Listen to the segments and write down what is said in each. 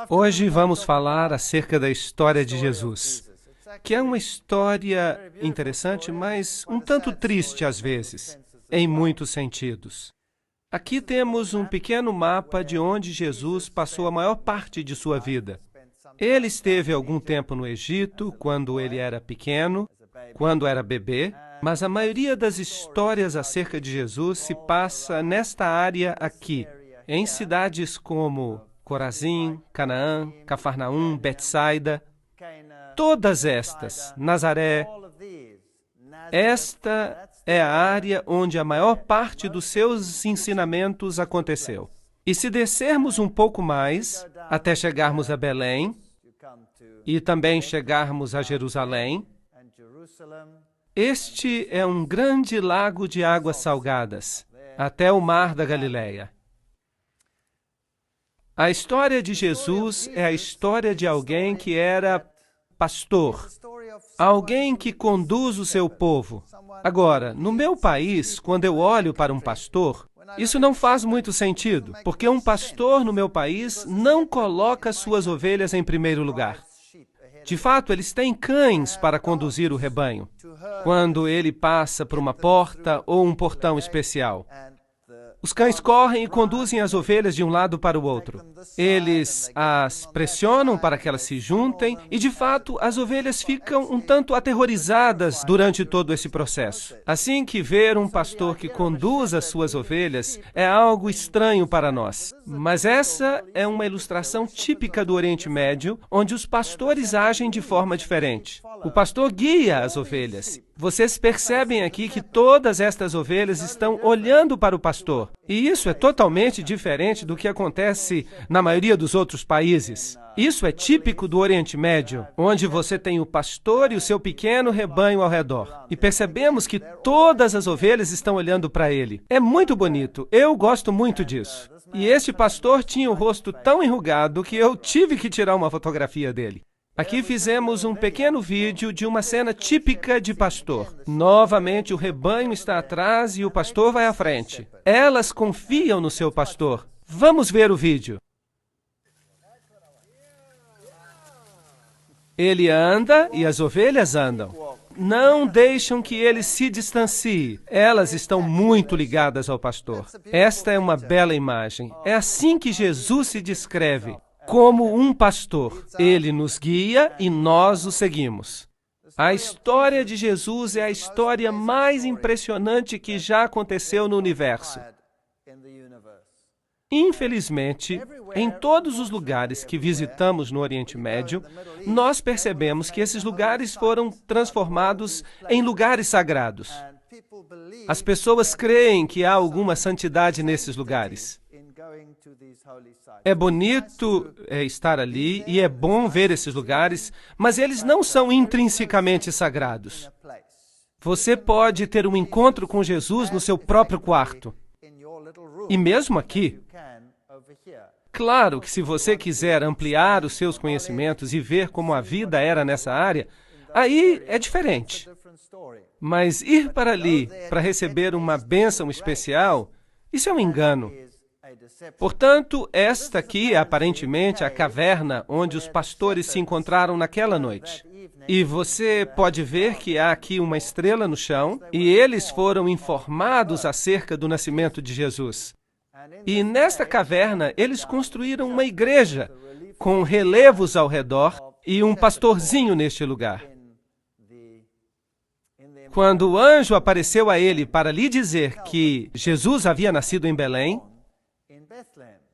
Hoje vamos falar acerca da história de Jesus, que é uma história interessante, mas um tanto triste às vezes, em muitos sentidos. Aqui temos um pequeno mapa de onde Jesus passou a maior parte de sua vida. Ele esteve algum tempo no Egito, quando ele era pequeno, quando era bebê, mas a maioria das histórias acerca de Jesus se passa nesta área aqui, em cidades como Corazim, Canaã, Cafarnaum, Betsaida, todas estas, Nazaré. Esta é a área onde a maior parte dos seus ensinamentos aconteceu. E se descermos um pouco mais, até chegarmos a Belém, e também chegarmos a Jerusalém, este é um grande lago de águas salgadas, até o mar da Galileia. A história de Jesus é a história de alguém que era pastor, alguém que conduz o seu povo. Agora, no meu país, quando eu olho para um pastor, isso não faz muito sentido, porque um pastor no meu país não coloca suas ovelhas em primeiro lugar. De fato, eles têm cães para conduzir o rebanho, quando ele passa por uma porta ou um portão especial. Os cães correm e conduzem as ovelhas de um lado para o outro. Eles as pressionam para que elas se juntem e, de fato, as ovelhas ficam um tanto aterrorizadas durante todo esse processo. Assim que ver um pastor que conduz as suas ovelhas é algo estranho para nós. Mas essa é uma ilustração típica do Oriente Médio, onde os pastores agem de forma diferente. O pastor guia as ovelhas. Vocês percebem aqui que todas estas ovelhas estão olhando para o pastor. E isso é totalmente diferente do que acontece na maioria dos outros países. Isso é típico do Oriente Médio, onde você tem o pastor e o seu pequeno rebanho ao redor. E percebemos que todas as ovelhas estão olhando para ele. É muito bonito. Eu gosto muito disso. E este pastor tinha o rosto tão enrugado que eu tive que tirar uma fotografia dele. Aqui fizemos um pequeno vídeo de uma cena típica de pastor. Novamente, o rebanho está atrás e o pastor vai à frente. Elas confiam no seu pastor. Vamos ver o vídeo. Ele anda e as ovelhas andam. Não deixam que ele se distancie. Elas estão muito ligadas ao pastor. Esta é uma bela imagem. É assim que Jesus se descreve. Como um pastor, ele nos guia e nós o seguimos. A história de Jesus é a história mais impressionante que já aconteceu no universo. Infelizmente, em todos os lugares que visitamos no Oriente Médio, nós percebemos que esses lugares foram transformados em lugares sagrados. As pessoas creem que há alguma santidade nesses lugares. É bonito estar ali e é bom ver esses lugares, mas eles não são intrinsecamente sagrados. Você pode ter um encontro com Jesus no seu próprio quarto. E mesmo aqui. Claro que se você quiser ampliar os seus conhecimentos e ver como a vida era nessa área, aí é diferente. Mas ir para ali para receber uma bênção especial, isso é um engano. Portanto, esta aqui é aparentemente a caverna onde os pastores se encontraram naquela noite. E você pode ver que há aqui uma estrela no chão, e eles foram informados acerca do nascimento de Jesus. E nesta caverna, eles construíram uma igreja, com relevos ao redor e um pastorzinho neste lugar. Quando o anjo apareceu a ele para lhe dizer que Jesus havia nascido em Belém,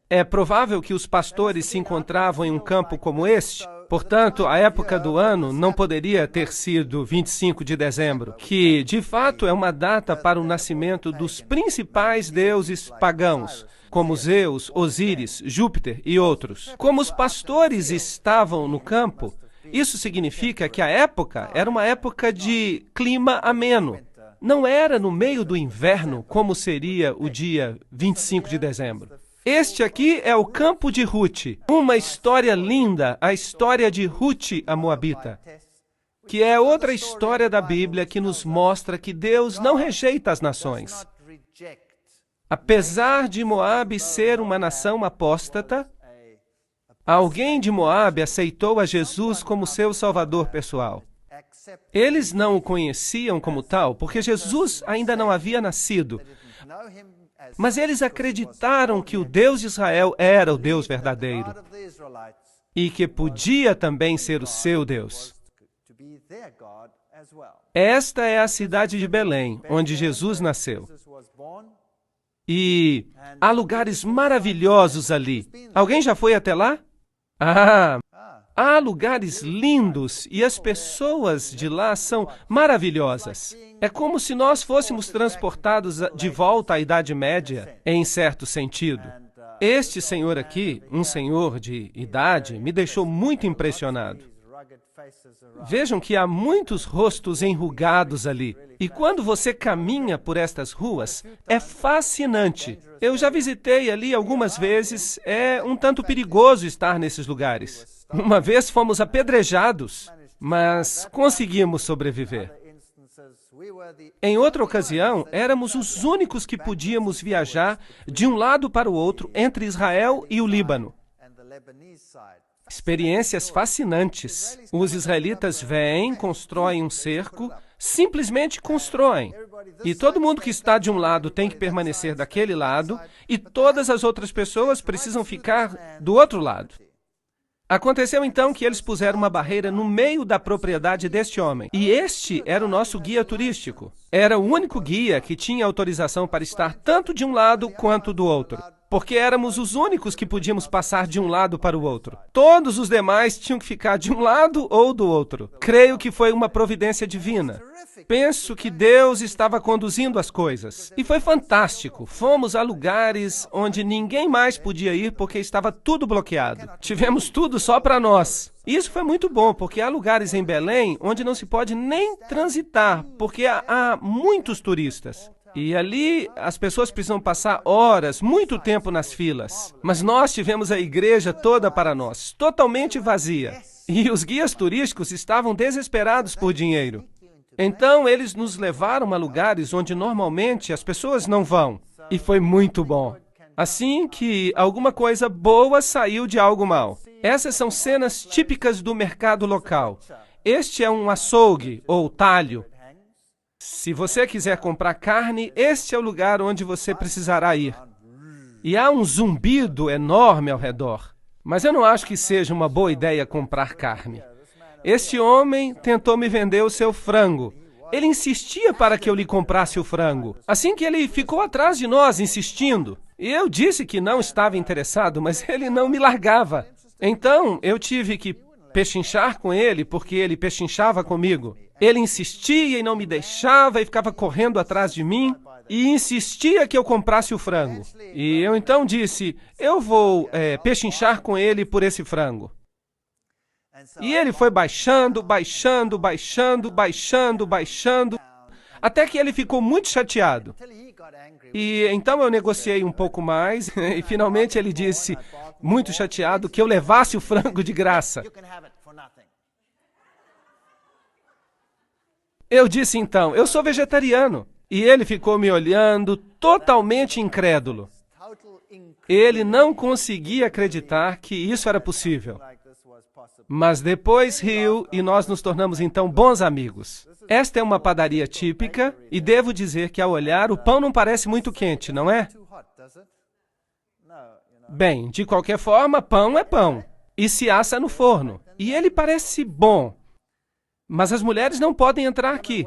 é provável que os pastores se encontravam em um campo como este. Portanto, a época do ano não poderia ter sido 25 de dezembro, que, de fato, é uma data para o nascimento dos principais deuses pagãos, como Zeus, Osíris, Júpiter e outros. Como os pastores estavam no campo, isso significa que a época era uma época de clima ameno. Não era no meio do inverno, como seria o dia 25 de dezembro. Este aqui é o campo de Ruth, uma história linda, a história de Ruth, a Moabita, que é outra história da Bíblia que nos mostra que Deus não rejeita as nações. Apesar de Moabe ser uma nação apóstata, Alguém de Moabe aceitou a Jesus como seu salvador pessoal. Eles não o conheciam como tal, porque Jesus ainda não havia nascido. Mas eles acreditaram que o Deus de Israel era o Deus verdadeiro e que podia também ser o seu Deus. Esta é a cidade de Belém, onde Jesus nasceu. E há lugares maravilhosos ali. Alguém já foi até lá? Há lugares lindos e as pessoas de lá são maravilhosas. É como se nós fôssemos transportados de volta à Idade Média, em certo sentido. Este senhor aqui, um senhor de idade, me deixou muito impressionado. Vejam que há muitos rostos enrugados ali. E quando você caminha por estas ruas, é fascinante. Eu já visitei ali algumas vezes, é um tanto perigoso estar nesses lugares. Uma vez fomos apedrejados, mas conseguimos sobreviver. Em outra ocasião, éramos os únicos que podíamos viajar de um lado para o outro entre Israel e o Líbano. Experiências fascinantes. Os israelitas vêm, constroem um cerco, simplesmente constroem. E todo mundo que está de um lado tem que permanecer daquele lado, e todas as outras pessoas precisam ficar do outro lado. Aconteceu então que eles puseram uma barreira no meio da propriedade deste homem. E este era o nosso guia turístico. Era o único guia que tinha autorização para estar tanto de um lado quanto do outro. Porque éramos os únicos que podíamos passar de um lado para o outro. Todos os demais tinham que ficar de um lado ou do outro. Creio que foi uma providência divina. Penso que Deus estava conduzindo as coisas. E foi fantástico. Fomos a lugares onde ninguém mais podia ir porque estava tudo bloqueado. Tivemos tudo só para nós. Isso foi muito bom, porque há lugares em Belém onde não se pode nem transitar, porque há muitos turistas. E ali as pessoas precisam passar horas, muito tempo nas filas. Mas nós tivemos a igreja toda para nós, totalmente vazia. E os guias turísticos estavam desesperados por dinheiro. Então eles nos levaram a lugares onde normalmente as pessoas não vão. E foi muito bom. Assim que alguma coisa boa saiu de algo mal. Essas são cenas típicas do mercado local. Este é um açougue ou talho. Se você quiser comprar carne, este é o lugar onde você precisará ir. E há um zumbido enorme ao redor. Mas eu não acho que seja uma boa ideia comprar carne. Este homem tentou me vender o seu frango. Ele insistia para que eu lhe comprasse o frango. Assim que ele ficou atrás de nós, insistindo. E eu disse que não estava interessado, mas ele não me largava. Então, eu tive que pechinchar com ele, porque ele pechinchava comigo. Ele insistia e não me deixava e ficava correndo atrás de mim e insistia que eu comprasse o frango. E eu então disse, eu vou pechinchar com ele por esse frango. E ele foi baixando, baixando, baixando, baixando, baixando, até que ele ficou muito chateado. E então eu negociei um pouco mais e finalmente ele disse, muito chateado, que eu levasse o frango de graça. Eu disse então, eu sou vegetariano. E ele ficou me olhando, totalmente incrédulo. Ele não conseguia acreditar que isso era possível. Mas depois riu e nós nos tornamos então bons amigos. Esta é uma padaria típica e devo dizer que ao olhar o pão não parece muito quente, não é? Bem, de qualquer forma, pão é pão. E se assa no forno. E ele parece bom. Mas as mulheres não podem entrar aqui,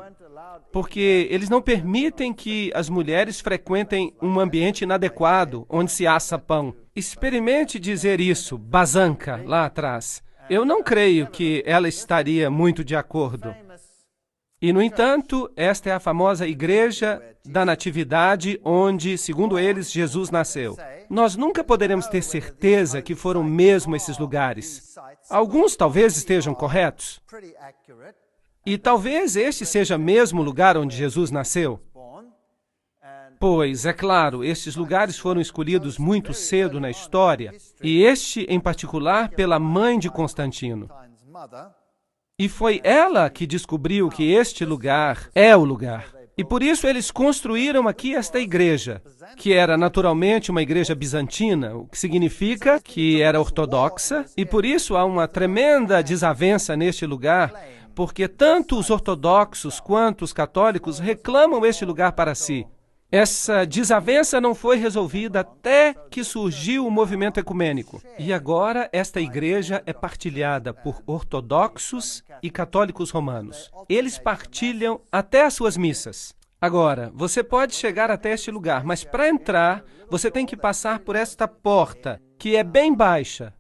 porque eles não permitem que as mulheres frequentem um ambiente inadequado, onde se assa pão. Experimente dizer isso, Bazanca, lá atrás. Eu não creio que ela estaria muito de acordo. E, no entanto, esta é a famosa Igreja da Natividade, onde, segundo eles, Jesus nasceu. Nós nunca poderemos ter certeza que foram mesmo esses lugares. Alguns talvez estejam corretos. E talvez este seja mesmo o lugar onde Jesus nasceu. Pois, é claro, estes lugares foram escolhidos muito cedo na história, e este, em particular, pela mãe de Constantino. E foi ela que descobriu que este lugar é o lugar. E por isso eles construíram aqui esta igreja, que era naturalmente uma igreja bizantina, o que significa que era ortodoxa, e por isso há uma tremenda desavença neste lugar, porque tanto os ortodoxos quanto os católicos reclamam este lugar para si. Essa desavença não foi resolvida até que surgiu o movimento ecumênico. E agora esta igreja é partilhada por ortodoxos e católicos romanos. Eles partilham até as suas missas. Agora, você pode chegar até este lugar, mas para entrar, você tem que passar por esta porta, que é bem baixa.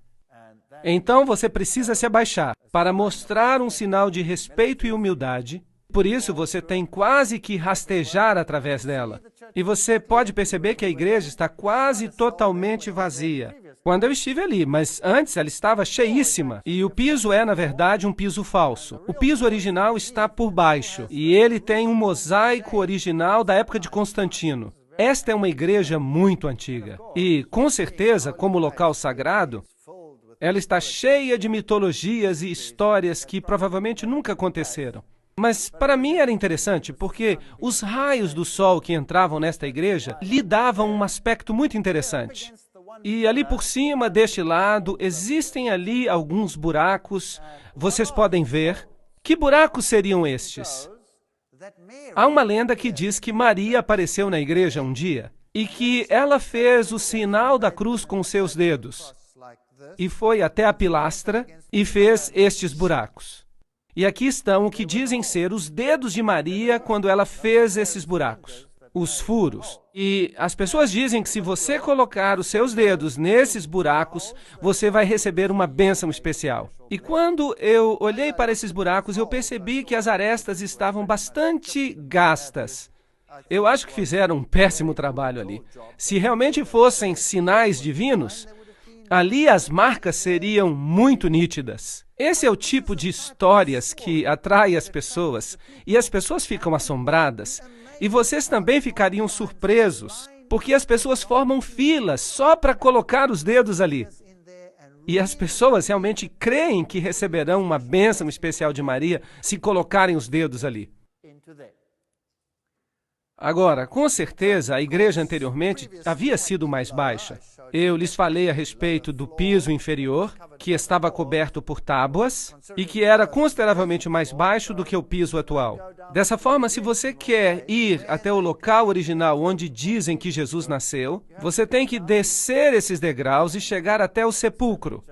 Então você precisa se abaixar para mostrar um sinal de respeito e humildade. Por isso, você tem quase que rastejar através dela. E você pode perceber que a igreja está quase totalmente vazia. Quando eu estive ali, mas antes ela estava cheíssima. E o piso é, na verdade, um piso falso. O piso original está por baixo. E ele tem um mosaico original da época de Constantino. Esta é uma igreja muito antiga. E, com certeza, como local sagrado, ela está cheia de mitologias e histórias que provavelmente nunca aconteceram. Mas para mim era interessante, porque os raios do sol que entravam nesta igreja lhe davam um aspecto muito interessante. E ali por cima, deste lado, existem ali alguns buracos. Vocês podem ver. Que buracos seriam estes? Há uma lenda que diz que Maria apareceu na igreja um dia e que ela fez o sinal da cruz com seus dedos e foi até a pilastra e fez estes buracos. E aqui estão o que dizem ser os dedos de Maria quando ela fez esses buracos, os furos. E as pessoas dizem que se você colocar os seus dedos nesses buracos, você vai receber uma bênção especial. E quando eu olhei para esses buracos, eu percebi que as arestas estavam bastante gastas. Eu acho que fizeram um péssimo trabalho ali. Se realmente fossem sinais divinos, ali as marcas seriam muito nítidas. Esse é o tipo de histórias que atrai as pessoas, e as pessoas ficam assombradas, e vocês também ficariam surpresos, porque as pessoas formam filas só para colocar os dedos ali. E as pessoas realmente creem que receberão uma bênção especial de Maria se colocarem os dedos ali. Agora, com certeza, a igreja anteriormente havia sido mais baixa. Eu lhes falei a respeito do piso inferior, que estava coberto por tábuas e que era consideravelmente mais baixo do que o piso atual. Dessa forma, se você quer ir até o local original onde dizem que Jesus nasceu, você tem que descer esses degraus e chegar até o sepulcro.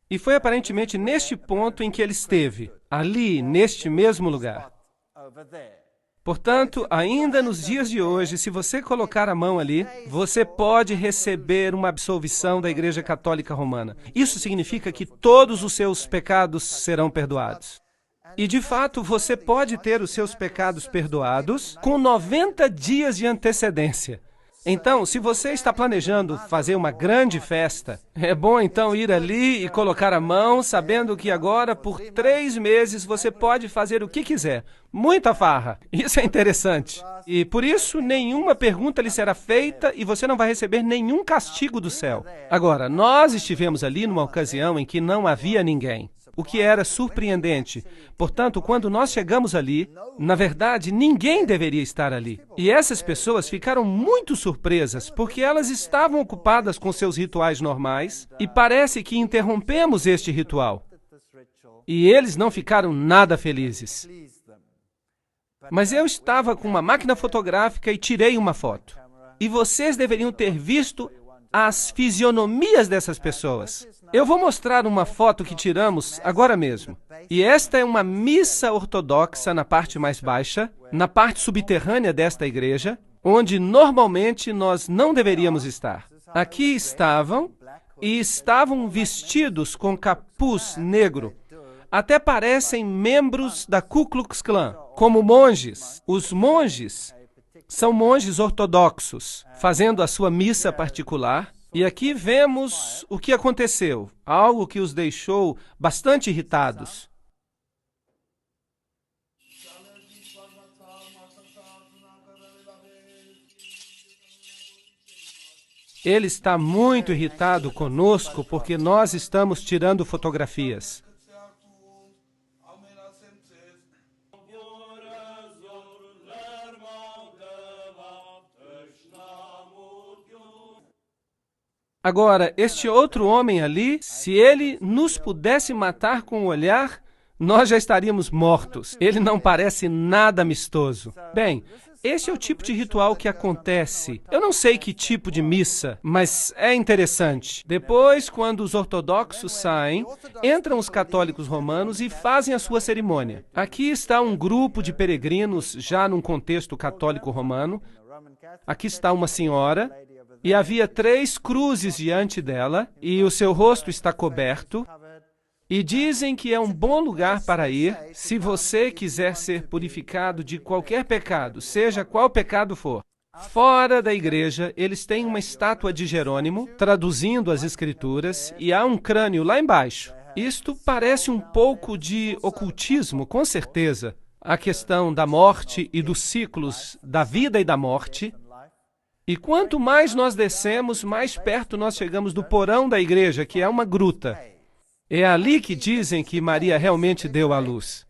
E foi aparentemente neste ponto em que ele esteve, ali, neste mesmo lugar. Portanto, ainda nos dias de hoje, se você colocar a mão ali, você pode receber uma absolvição da Igreja Católica Romana. Isso significa que todos os seus pecados serão perdoados. E, de fato, você pode ter os seus pecados perdoados com 90 dias de antecedência. Então, se você está planejando fazer uma grande festa, é bom então ir ali e colocar a mão, sabendo que agora, por 3 meses, você pode fazer o que quiser. Muita farra. Isso é interessante. E por isso, nenhuma pergunta lhe será feita e você não vai receber nenhum castigo do céu. Agora, nós estivemos ali numa ocasião em que não havia ninguém, o que era surpreendente. Portanto, quando nós chegamos ali, na verdade, ninguém deveria estar ali. E essas pessoas ficaram muito surpresas, porque elas estavam ocupadas com seus rituais normais, e parece que interrompemos este ritual. E eles não ficaram nada felizes. Mas eu estava com uma máquina fotográfica e tirei uma foto. E vocês deveriam ter visto as fisionomias dessas pessoas. Eu vou mostrar uma foto que tiramos agora mesmo. E esta é uma missa ortodoxa na parte mais baixa, na parte subterrânea desta igreja, onde normalmente nós não deveríamos estar. Aqui estavam, e estavam vestidos com capuz negro. Até parecem membros da Ku Klux Klan, como monges. Os monges são monges ortodoxos, fazendo a sua missa particular. E aqui vemos o que aconteceu, algo que os deixou bastante irritados. Ele está muito irritado conosco porque nós estamos tirando fotografias. Agora, este outro homem ali, se ele nos pudesse matar com o olhar, nós já estaríamos mortos. Ele não parece nada amistoso. Bem, esse é o tipo de ritual que acontece. Eu não sei que tipo de missa, mas é interessante. Depois, quando os ortodoxos saem, entram os católicos romanos e fazem a sua cerimônia. Aqui está um grupo de peregrinos, já num contexto católico romano. Aqui está uma senhora, e havia 3 cruzes diante dela, e o seu rosto está coberto. E dizem que é um bom lugar para ir se você quiser ser purificado de qualquer pecado, seja qual pecado for. Fora da igreja, eles têm uma estátua de Jerônimo, traduzindo as Escrituras, e há um crânio lá embaixo. Isto parece um pouco de ocultismo, com certeza. A questão da morte e dos ciclos da vida e da morte. E quanto mais nós descemos, mais perto nós chegamos do porão da igreja, que é uma gruta. É ali que dizem que Maria realmente deu à luz.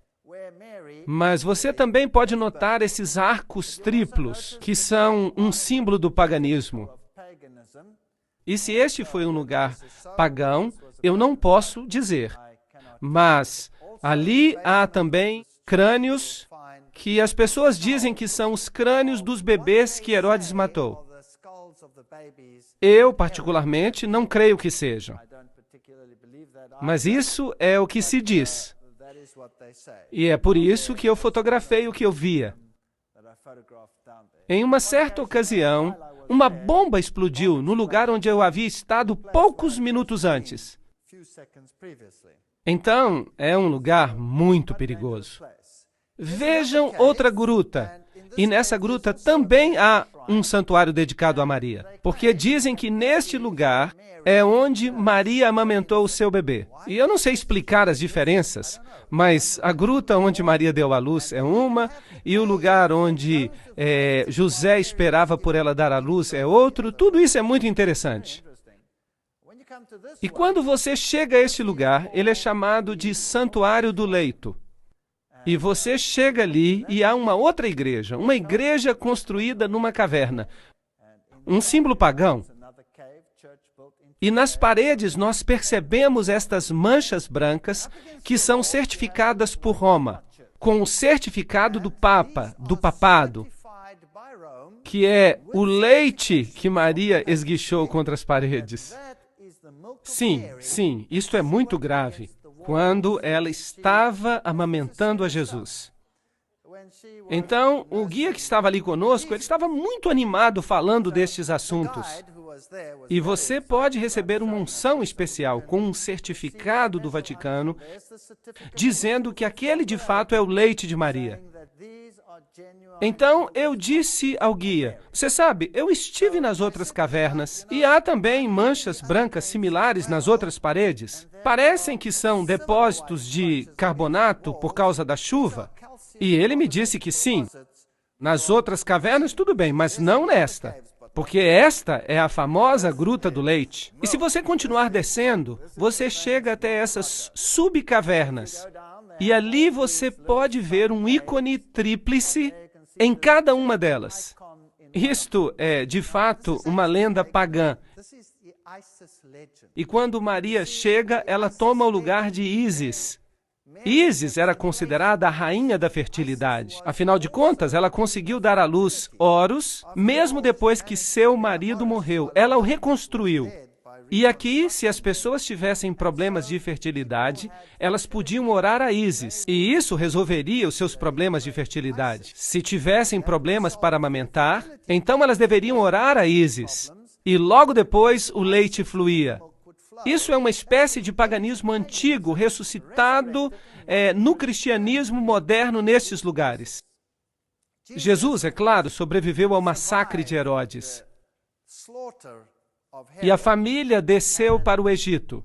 Mas você também pode notar esses arcos triplos, que são um símbolo do paganismo. E se este foi um lugar pagão, eu não posso dizer. Mas ali há também crânios que as pessoas dizem que são os crânios dos bebês que Herodes matou. Eu, particularmente, não creio que sejam. Mas isso é o que se diz. E é por isso que eu fotografei o que eu via. Em uma certa ocasião, uma bomba explodiu no lugar onde eu havia estado poucos minutos antes. Então, é um lugar muito perigoso. Vejam outra gruta. E nessa gruta também há um santuário dedicado a Maria. Porque dizem que neste lugar é onde Maria amamentou o seu bebê. E eu não sei explicar as diferenças, mas a gruta onde Maria deu à luz é uma, e o lugar onde José esperava por ela dar à luz é outro. Tudo isso é muito interessante. E quando você chega a este lugar, ele é chamado de Santuário do Leito. E você chega ali e há uma outra igreja, uma igreja construída numa caverna, um símbolo pagão. E nas paredes nós percebemos estas manchas brancas que são certificadas por Roma, com o certificado do Papa, do papado, que é o leite que Maria esguichou contra as paredes. Sim, isto é muito grave. Quando ela estava amamentando a Jesus. Então, o guia que estava ali conosco, ele estava muito animado falando destes assuntos. E você pode receber uma unção especial com um certificado do Vaticano, dizendo que aquele de fato é o leite de Maria. Então, eu disse ao guia, você sabe, eu estive nas outras cavernas e há também manchas brancas similares nas outras paredes. Parecem que são depósitos de carbonato por causa da chuva. E ele me disse que sim. Nas outras cavernas, tudo bem, mas não nesta. Porque esta é a famosa Gruta do Leite. E se você continuar descendo, você chega até essas subcavernas. E ali você pode ver um ícone tríplice em cada uma delas. Isto é, de fato, uma lenda pagã. E quando Maria chega, ela toma o lugar de Ísis. Ísis era considerada a rainha da fertilidade. Afinal de contas, ela conseguiu dar à luz Horus, mesmo depois que seu marido morreu. Ela o reconstruiu. E aqui, se as pessoas tivessem problemas de fertilidade, elas podiam orar a Ísis. E isso resolveria os seus problemas de fertilidade. Se tivessem problemas para amamentar, então elas deveriam orar a Ísis. E logo depois, o leite fluía. Isso é uma espécie de paganismo antigo, ressuscitado no cristianismo moderno nestes lugares. Jesus, é claro, sobreviveu ao massacre de Herodes. E a família desceu para o Egito.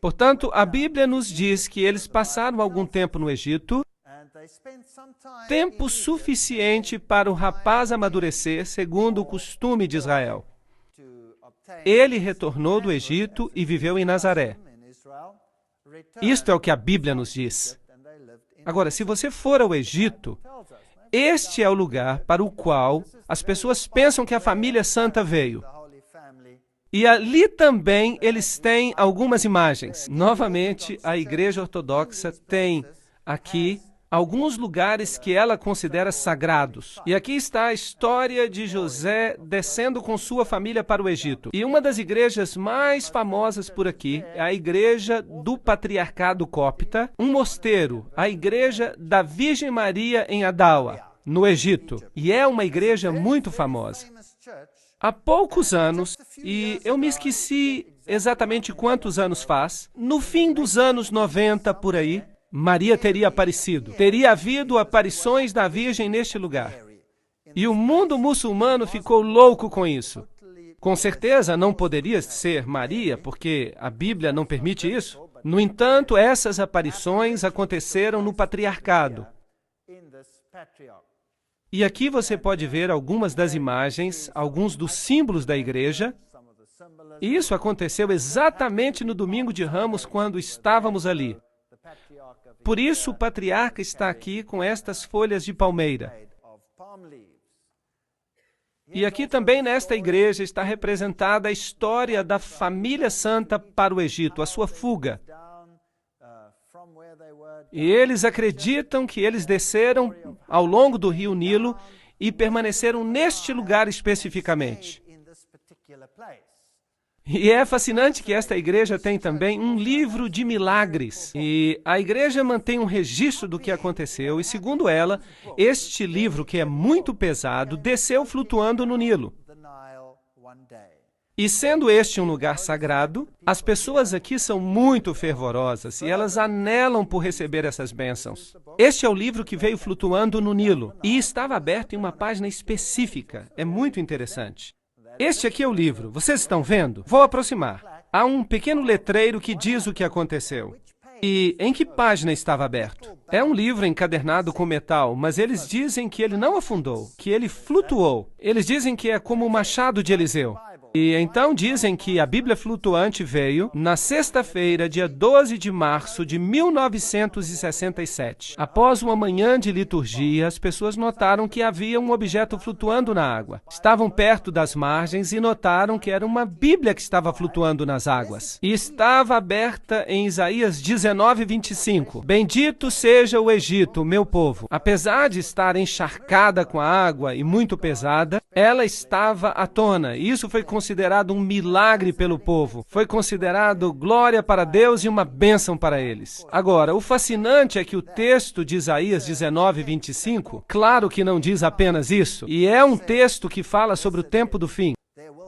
Portanto, a Bíblia nos diz que eles passaram algum tempo no Egito, tempo suficiente para o rapaz amadurecer, segundo o costume de Israel. Ele retornou do Egito e viveu em Nazaré. Isto é o que a Bíblia nos diz. Agora, se você for ao Egito, este é o lugar para o qual as pessoas pensam que a família santa veio. E ali também eles têm algumas imagens. Novamente, a Igreja Ortodoxa tem aqui alguns lugares que ela considera sagrados. E aqui está a história de José descendo com sua família para o Egito. E uma das igrejas mais famosas por aqui é a Igreja do Patriarcado Cópita, um mosteiro, a Igreja da Virgem Maria em Adawa, no Egito. E é uma igreja muito famosa. Há poucos anos, e eu me esqueci exatamente quantos anos faz, no fim dos anos 90 por aí, Maria teria aparecido. Teria havido aparições da Virgem neste lugar. E o mundo muçulmano ficou louco com isso. Com certeza não poderia ser Maria, porque a Bíblia não permite isso. No entanto, essas aparições aconteceram no patriarcado. E aqui você pode ver algumas das imagens, alguns dos símbolos da igreja. E isso aconteceu exatamente no domingo de Ramos, quando estávamos ali. Por isso, o patriarca está aqui com estas folhas de palmeira. E aqui também nesta igreja está representada a história da família santa para o Egito, a sua fuga. E eles acreditam que eles desceram ao longo do rio Nilo e permaneceram neste lugar especificamente. E é fascinante que esta igreja tem também um livro de milagres. E a igreja mantém um registro do que aconteceu. E segundo ela, este livro, que é muito pesado, desceu flutuando no Nilo. E sendo este um lugar sagrado, as pessoas aqui são muito fervorosas e elas anelam por receber essas bênçãos. Este é o livro que veio flutuando no Nilo e estava aberto em uma página específica. É muito interessante. Este aqui é o livro. Vocês estão vendo? Vou aproximar. Há um pequeno letreiro que diz o que aconteceu. E em que página estava aberto? É um livro encadernado com metal, mas eles dizem que ele não afundou, que ele flutuou. Eles dizem que é como o machado de Eliseu. E então dizem que a Bíblia flutuante veio na sexta-feira, dia 12 de março de 1967. Após uma manhã de liturgia, as pessoas notaram que havia um objeto flutuando na água. Estavam perto das margens e notaram que era uma Bíblia que estava flutuando nas águas. E estava aberta em Isaías 19:25. Bendito seja o Egito, meu povo. Apesar de estar encharcada com a água e muito pesada, ela estava à tona. E isso foi considerado um milagre pelo povo. Foi considerado glória para Deus e uma bênção para eles. Agora, o fascinante é que o texto de Isaías 19:25, claro que não diz apenas isso, e é um texto que fala sobre o tempo do fim.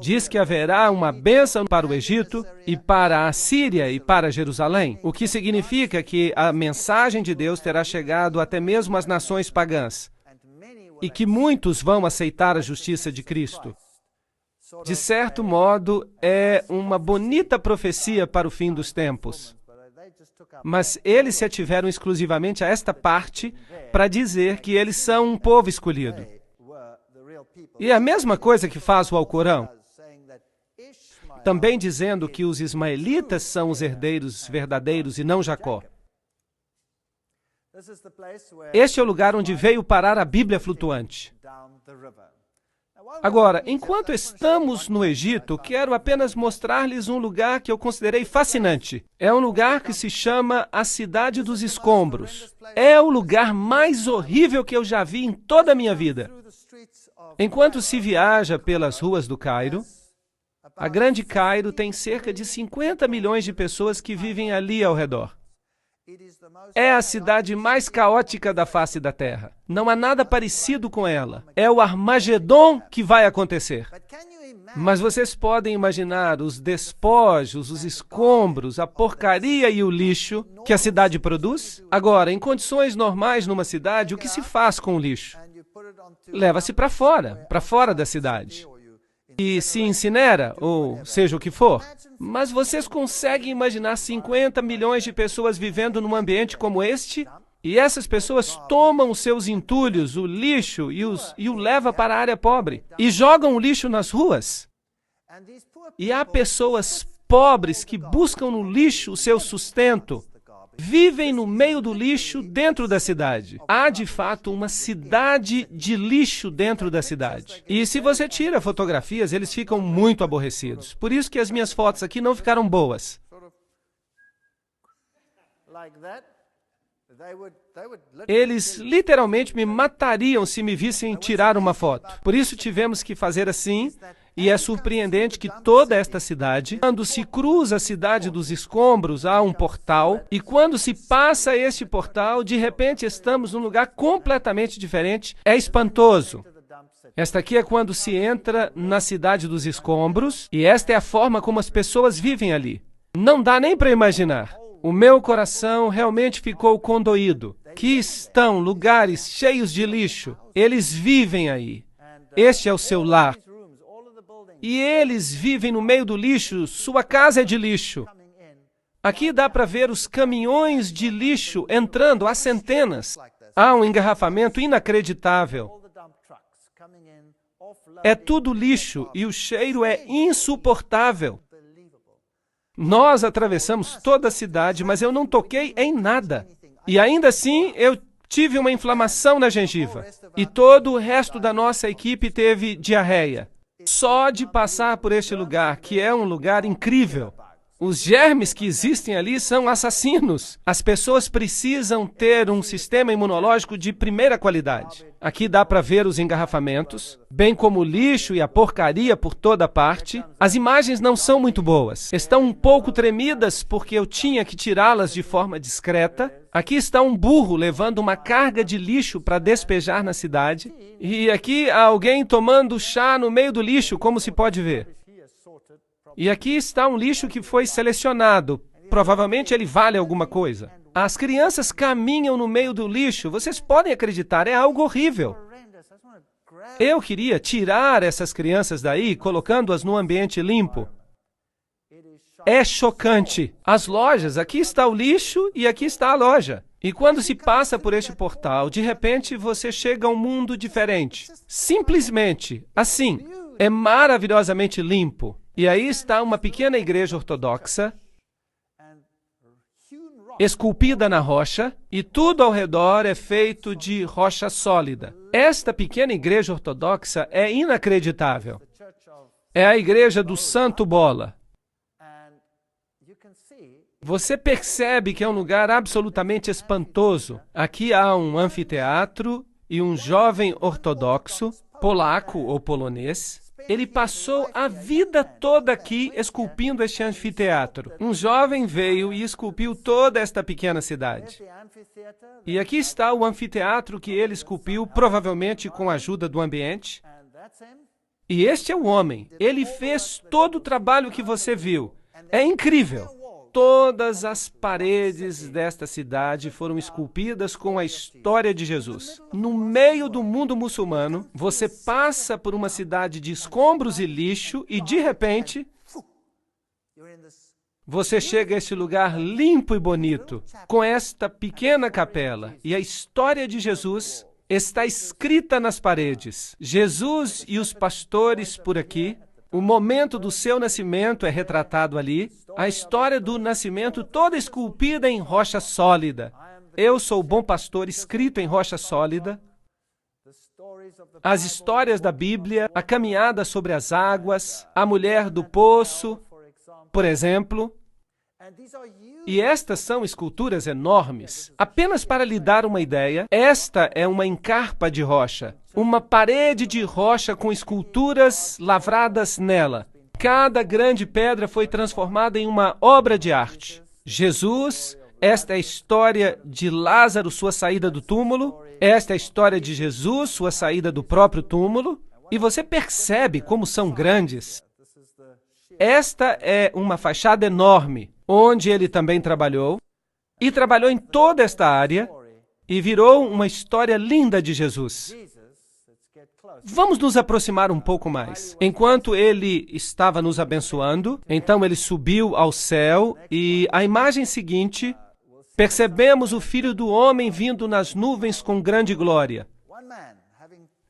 Diz que haverá uma bênção para o Egito e para a Síria e para Jerusalém, o que significa que a mensagem de Deus terá chegado até mesmo às nações pagãs e que muitos vão aceitar a justiça de Cristo. De certo modo, é uma bonita profecia para o fim dos tempos. Mas eles se ativeram exclusivamente a esta parte para dizer que eles são um povo escolhido. E é a mesma coisa que faz o Alcorão, também dizendo que os ismaelitas são os herdeiros verdadeiros e não Jacó. Este é o lugar onde veio parar a Bíblia flutuante. Agora, enquanto estamos no Egito, quero apenas mostrar-lhes um lugar que eu considerei fascinante. É um lugar que se chama a Cidade dos Escombros. É o lugar mais horrível que eu já vi em toda a minha vida. Enquanto se viaja pelas ruas do Cairo, a Grande Cairo tem cerca de 50 milhões de pessoas que vivem ali ao redor. É a cidade mais caótica da face da Terra. Não há nada parecido com ela. É o Armagedon que vai acontecer. Mas vocês podem imaginar os despojos, os escombros, a porcaria e o lixo que a cidade produz? Agora, em condições normais numa cidade, o que se faz com o lixo? Leva-se para fora da cidade. E se incinera, ou seja o que for. Mas vocês conseguem imaginar 50 milhões de pessoas vivendo num ambiente como este? E essas pessoas tomam os seus entulhos, o lixo, e o levam para a área pobre. E jogam o lixo nas ruas. E há pessoas pobres que buscam no lixo o seu sustento. vivem no meio do lixo dentro da cidade. Há, de fato, uma cidade de lixo dentro da cidade. E se você tira fotografias, eles ficam muito aborrecidos. Por isso que as minhas fotos aqui não ficaram boas. Eles literalmente me matariam se me vissem tirar uma foto. Por isso tivemos que fazer assim. E é surpreendente que toda esta cidade, quando se cruza a cidade dos escombros, há um portal, e quando se passa este portal, de repente estamos num lugar completamente diferente. É espantoso. Esta aqui é quando se entra na cidade dos escombros, e esta é a forma como as pessoas vivem ali. Não dá nem para imaginar. O meu coração realmente ficou condoído. Que estão lugares cheios de lixo. Eles vivem aí. Este é o seu lar. E eles vivem no meio do lixo, sua casa é de lixo. Aqui dá para ver os caminhões de lixo entrando, há centenas. Há um engarrafamento inacreditável. É tudo lixo e o cheiro é insuportável. Nós atravessamos toda a cidade, mas eu não toquei em nada. E ainda assim, eu tive uma inflamação na gengiva. E todo o resto da nossa equipe teve diarreia. Só de passar por este lugar, que é um lugar incrível. Os germes que existem ali são assassinos. As pessoas precisam ter um sistema imunológico de primeira qualidade. Aqui dá para ver os engarrafamentos, bem como o lixo e a porcaria por toda parte. As imagens não são muito boas. Estão um pouco tremidas porque eu tinha que tirá-las de forma discreta. Aqui está um burro levando uma carga de lixo para despejar na cidade. E aqui há alguém tomando chá no meio do lixo, como se pode ver. E aqui está um lixo que foi selecionado. Provavelmente ele vale alguma coisa. As crianças caminham no meio do lixo. Vocês podem acreditar, é algo horrível. Eu queria tirar essas crianças daí, colocando-as num ambiente limpo. É chocante. As lojas, aqui está o lixo e aqui está a loja. E quando se passa por este portal, de repente você chega a um mundo diferente. Simplesmente, assim, é maravilhosamente limpo. E aí está uma pequena igreja ortodoxa, esculpida na rocha, e tudo ao redor é feito de rocha sólida. Esta pequena igreja ortodoxa é inacreditável. É a igreja do Santo Bola. Você percebe que é um lugar absolutamente espantoso. Aqui há um anfiteatro e um jovem ortodoxo, polaco ou polonês. Ele passou a vida toda aqui esculpindo este anfiteatro. Um jovem veio e esculpiu toda esta pequena cidade. E aqui está o anfiteatro que ele esculpiu, provavelmente com a ajuda do ambiente. E este é o homem. Ele fez todo o trabalho que você viu. É incrível. Todas as paredes desta cidade foram esculpidas com a história de Jesus. No meio do mundo muçulmano, você passa por uma cidade de escombros e lixo e, de repente, você chega a este lugar limpo e bonito, com esta pequena capela. E a história de Jesus está escrita nas paredes. Jesus e os pastores por aqui. O momento do seu nascimento é retratado ali. A história do nascimento toda esculpida em rocha sólida. Eu sou o bom pastor escrito em rocha sólida. As histórias da Bíblia, a caminhada sobre as águas, a mulher do poço, por exemplo. E estas são esculturas enormes. Apenas para lhe dar uma ideia, esta é uma encarpa de rocha. Uma parede de rocha com esculturas lavradas nela. Cada grande pedra foi transformada em uma obra de arte. Jesus, esta é a história de Lázaro, sua saída do túmulo. Esta é a história de Jesus, sua saída do próprio túmulo. E você percebe como são grandes. Esta é uma fachada enorme, onde ele também trabalhou. E trabalhou em toda esta área. E virou uma história linda de Jesus. Vamos nos aproximar um pouco mais. Enquanto ele estava nos abençoando, então ele subiu ao céu e a imagem seguinte, percebemos o Filho do Homem vindo nas nuvens com grande glória.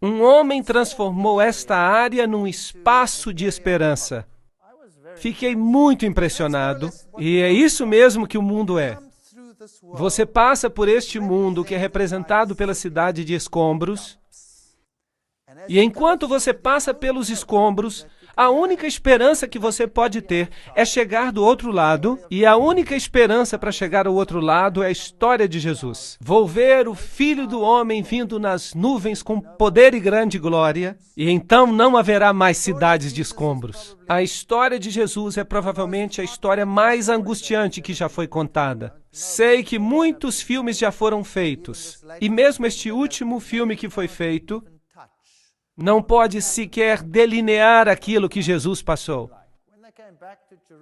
Um homem transformou esta área num espaço de esperança. Fiquei muito impressionado, e é isso mesmo que o mundo é. Você passa por este mundo que é representado pela cidade de escombros, e enquanto você passa pelos escombros, a única esperança que você pode ter é chegar do outro lado, e a única esperança para chegar ao outro lado é a história de Jesus. Vou ver o Filho do Homem vindo nas nuvens com poder e grande glória, e então não haverá mais cidades de escombros. A história de Jesus é provavelmente a história mais angustiante que já foi contada. Sei que muitos filmes já foram feitos, e mesmo este último filme que foi feito não pode sequer delinear aquilo que Jesus passou.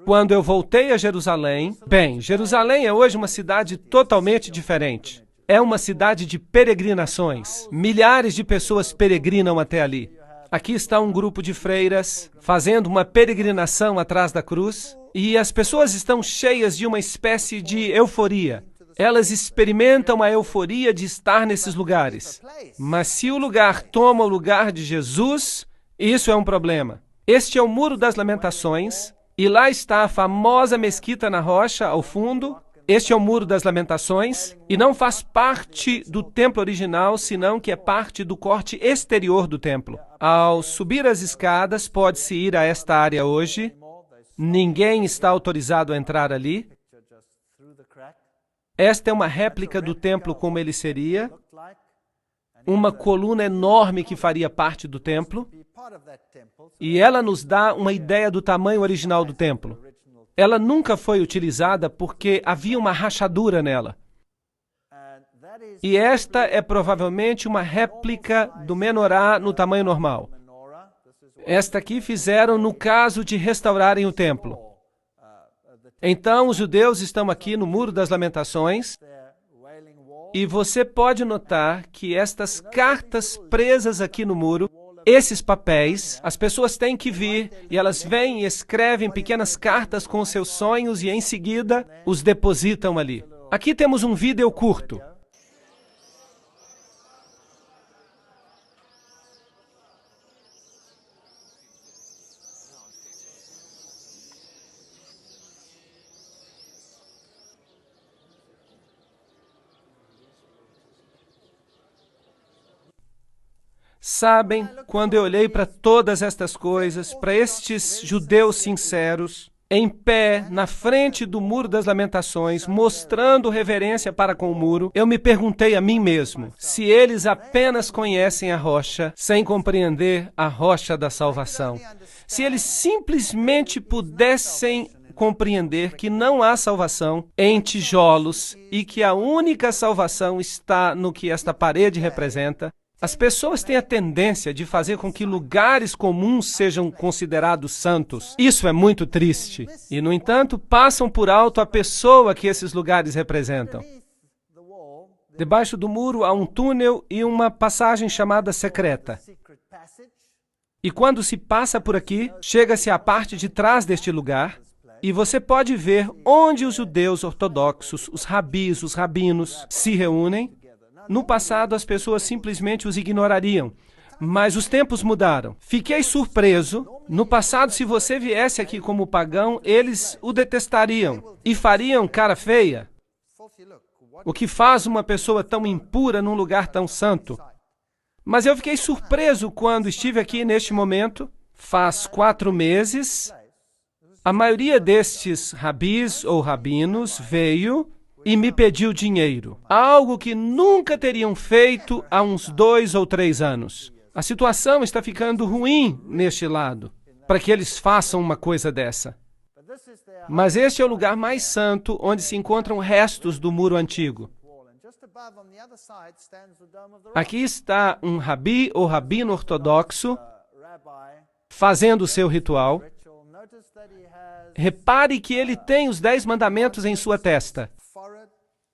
Quando eu voltei a Jerusalém, Jerusalém é hoje uma cidade totalmente diferente. É uma cidade de peregrinações. Milhares de pessoas peregrinam até ali. Aqui está um grupo de freiras fazendo uma peregrinação atrás da cruz, e as pessoas estão cheias de uma espécie de euforia. Elas experimentam a euforia de estar nesses lugares. Mas se o lugar toma o lugar de Jesus, isso é um problema. Este é o Muro das Lamentações, e lá está a famosa mesquita na rocha, ao fundo. Este é o Muro das Lamentações, e não faz parte do templo original, senão que é parte do corte exterior do templo. Ao subir as escadas, pode-se ir a esta área hoje. Ninguém está autorizado a entrar ali. Esta é uma réplica do templo como ele seria, uma coluna enorme que faria parte do templo, e ela nos dá uma ideia do tamanho original do templo. Ela nunca foi utilizada porque havia uma rachadura nela. E esta é provavelmente uma réplica do menorá no tamanho normal. Esta aqui fizeram no caso de restaurarem o templo. Então, os judeus estão aqui no Muro das Lamentações, e você pode notar que estas cartas presas aqui no muro, esses papéis, as pessoas têm que vir, e elas vêm e escrevem pequenas cartas com seus sonhos, e em seguida os depositam ali. Aqui temos um vídeo curto. Sabem, quando eu olhei para todas estas coisas, para estes judeus sinceros, em pé, na frente do Muro das Lamentações, mostrando reverência para com o muro, eu me perguntei a mim mesmo, se eles apenas conhecem a rocha, sem compreender a rocha da salvação, se eles simplesmente pudessem compreender que não há salvação em tijolos e que a única salvação está no que esta parede representa. As pessoas têm a tendência de fazer com que lugares comuns sejam considerados santos. Isso é muito triste. E, no entanto, passam por alto a pessoa que esses lugares representam. Debaixo do muro há um túnel e uma passagem chamada secreta. E quando se passa por aqui, chega-se à parte de trás deste lugar, e você pode ver onde os judeus ortodoxos, os rabis, os rabinos, se reúnem. No passado, as pessoas simplesmente os ignorariam, mas os tempos mudaram. Fiquei surpreso. No passado, se você viesse aqui como pagão, eles o detestariam e fariam cara feia. O que faz uma pessoa tão impura num lugar tão santo? Mas eu fiquei surpreso quando estive aqui neste momento, faz 4 meses. A maioria destes rabis ou rabinos veio e me pediu dinheiro, algo que nunca teriam feito há uns 2 ou 3 anos. A situação está ficando ruim neste lado, para que eles façam uma coisa dessa. Mas este é o lugar mais santo, onde se encontram restos do muro antigo. Aqui está um rabi ou rabino ortodoxo fazendo o seu ritual. Repare que ele tem os 10 mandamentos em sua testa.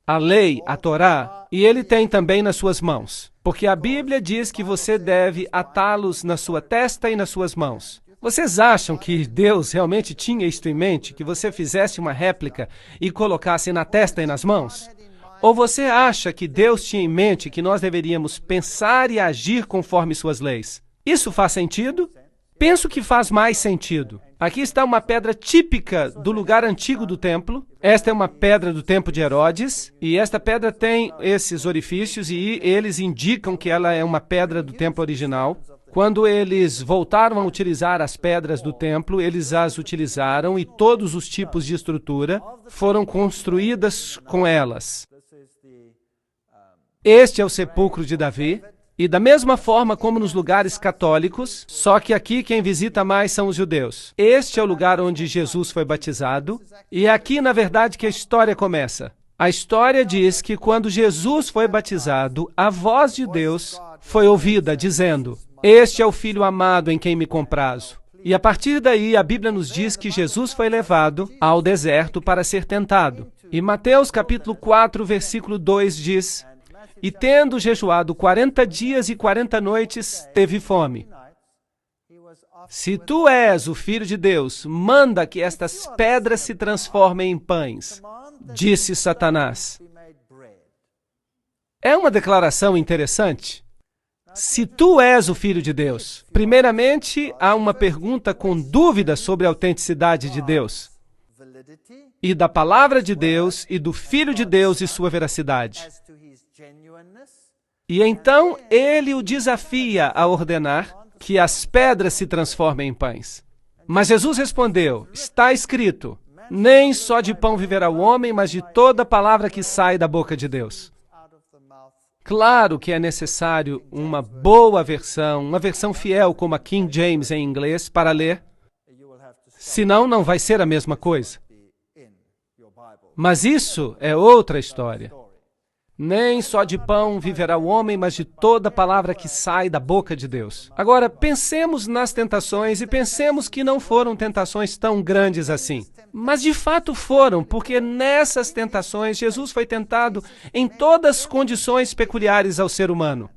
A lei, a Torá, e ele tem também nas suas mãos. Porque a Bíblia diz que você deve atá-los na sua testa e nas suas mãos. Vocês acham que Deus realmente tinha isto em mente? Que você fizesse uma réplica e colocasse na testa e nas mãos? Ou você acha que Deus tinha em mente que nós deveríamos pensar e agir conforme suas leis? Isso faz sentido? Penso que faz mais sentido. Aqui está uma pedra típica do lugar antigo do templo. Esta é uma pedra do tempo de Herodes, e esta pedra tem esses orifícios, e eles indicam que ela é uma pedra do templo original. Quando eles voltaram a utilizar as pedras do templo, eles as utilizaram e todos os tipos de estrutura foram construídas com elas. Este é o sepulcro de Davi. E da mesma forma como nos lugares católicos, só que aqui quem visita mais são os judeus. Este é o lugar onde Jesus foi batizado, e é aqui, na verdade, que a história começa. A história diz que quando Jesus foi batizado, a voz de Deus foi ouvida, dizendo: "Este é o Filho amado em quem me comprazo." E a partir daí, a Bíblia nos diz que Jesus foi levado ao deserto para ser tentado. E Mateus capítulo 4, versículo 2 diz: "E tendo jejuado 40 dias e 40 noites, teve fome. Se tu és o Filho de Deus, manda que estas pedras se transformem em pães", disse Satanás. É uma declaração interessante. Se tu és o Filho de Deus, primeiramente há uma pergunta com dúvida sobre a autenticidade de Deus, e da palavra de Deus, e do Filho de Deus e sua veracidade. E então ele o desafia a ordenar que as pedras se transformem em pães. Mas Jesus respondeu: "Está escrito, nem só de pão viverá o homem, mas de toda palavra que sai da boca de Deus." Claro que é necessário uma boa versão, uma versão fiel como a King James em inglês para ler, senão não vai ser a mesma coisa. Mas isso é outra história. Nem só de pão viverá o homem, mas de toda palavra que sai da boca de Deus. Agora, pensemos nas tentações e pensemos que não foram tentações tão grandes assim. Mas de fato foram, porque nessas tentações Jesus foi tentado em todas as condições peculiares ao ser humano.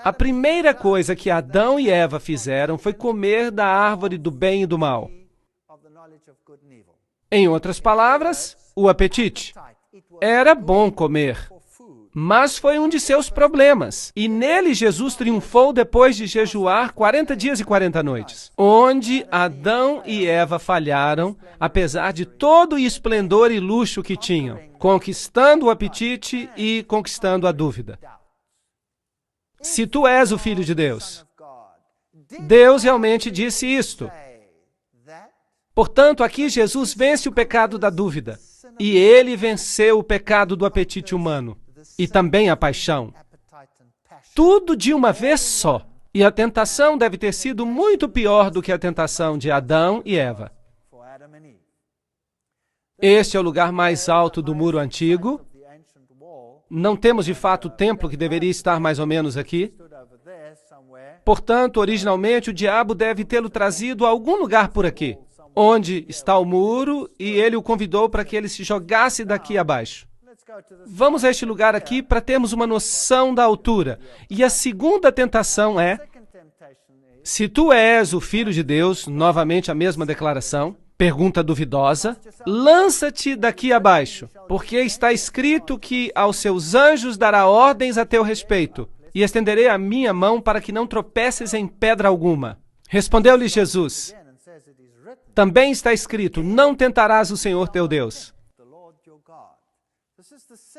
A primeira coisa que Adão e Eva fizeram foi comer da árvore do bem e do mal. Em outras palavras, o apetite. Era bom comer, mas foi um de seus problemas. E nele Jesus triunfou depois de jejuar 40 dias e 40 noites, onde Adão e Eva falharam, apesar de todo o esplendor e luxo que tinham, conquistando o apetite e conquistando a dúvida. Se tu és o Filho de Deus, Deus realmente disse isto. Portanto, aqui Jesus vence o pecado da dúvida. E ele venceu o pecado do apetite humano. E também a paixão. Tudo de uma vez só. E a tentação deve ter sido muito pior do que a tentação de Adão e Eva. Este é o lugar mais alto do muro antigo. Não temos de fato o templo que deveria estar mais ou menos aqui. Portanto, originalmente o diabo deve tê-lo trazido a algum lugar por aqui, onde está o muro, e ele o convidou para que ele se jogasse daqui abaixo. Vamos a este lugar aqui para termos uma noção da altura. E a segunda tentação é: se tu és o Filho de Deus, novamente a mesma declaração, pergunta duvidosa, lança-te daqui abaixo, porque está escrito que aos seus anjos dará ordens a teu respeito, e estenderei a minha mão para que não tropeces em pedra alguma. Respondeu-lhe Jesus: também está escrito, não tentarás o Senhor teu Deus.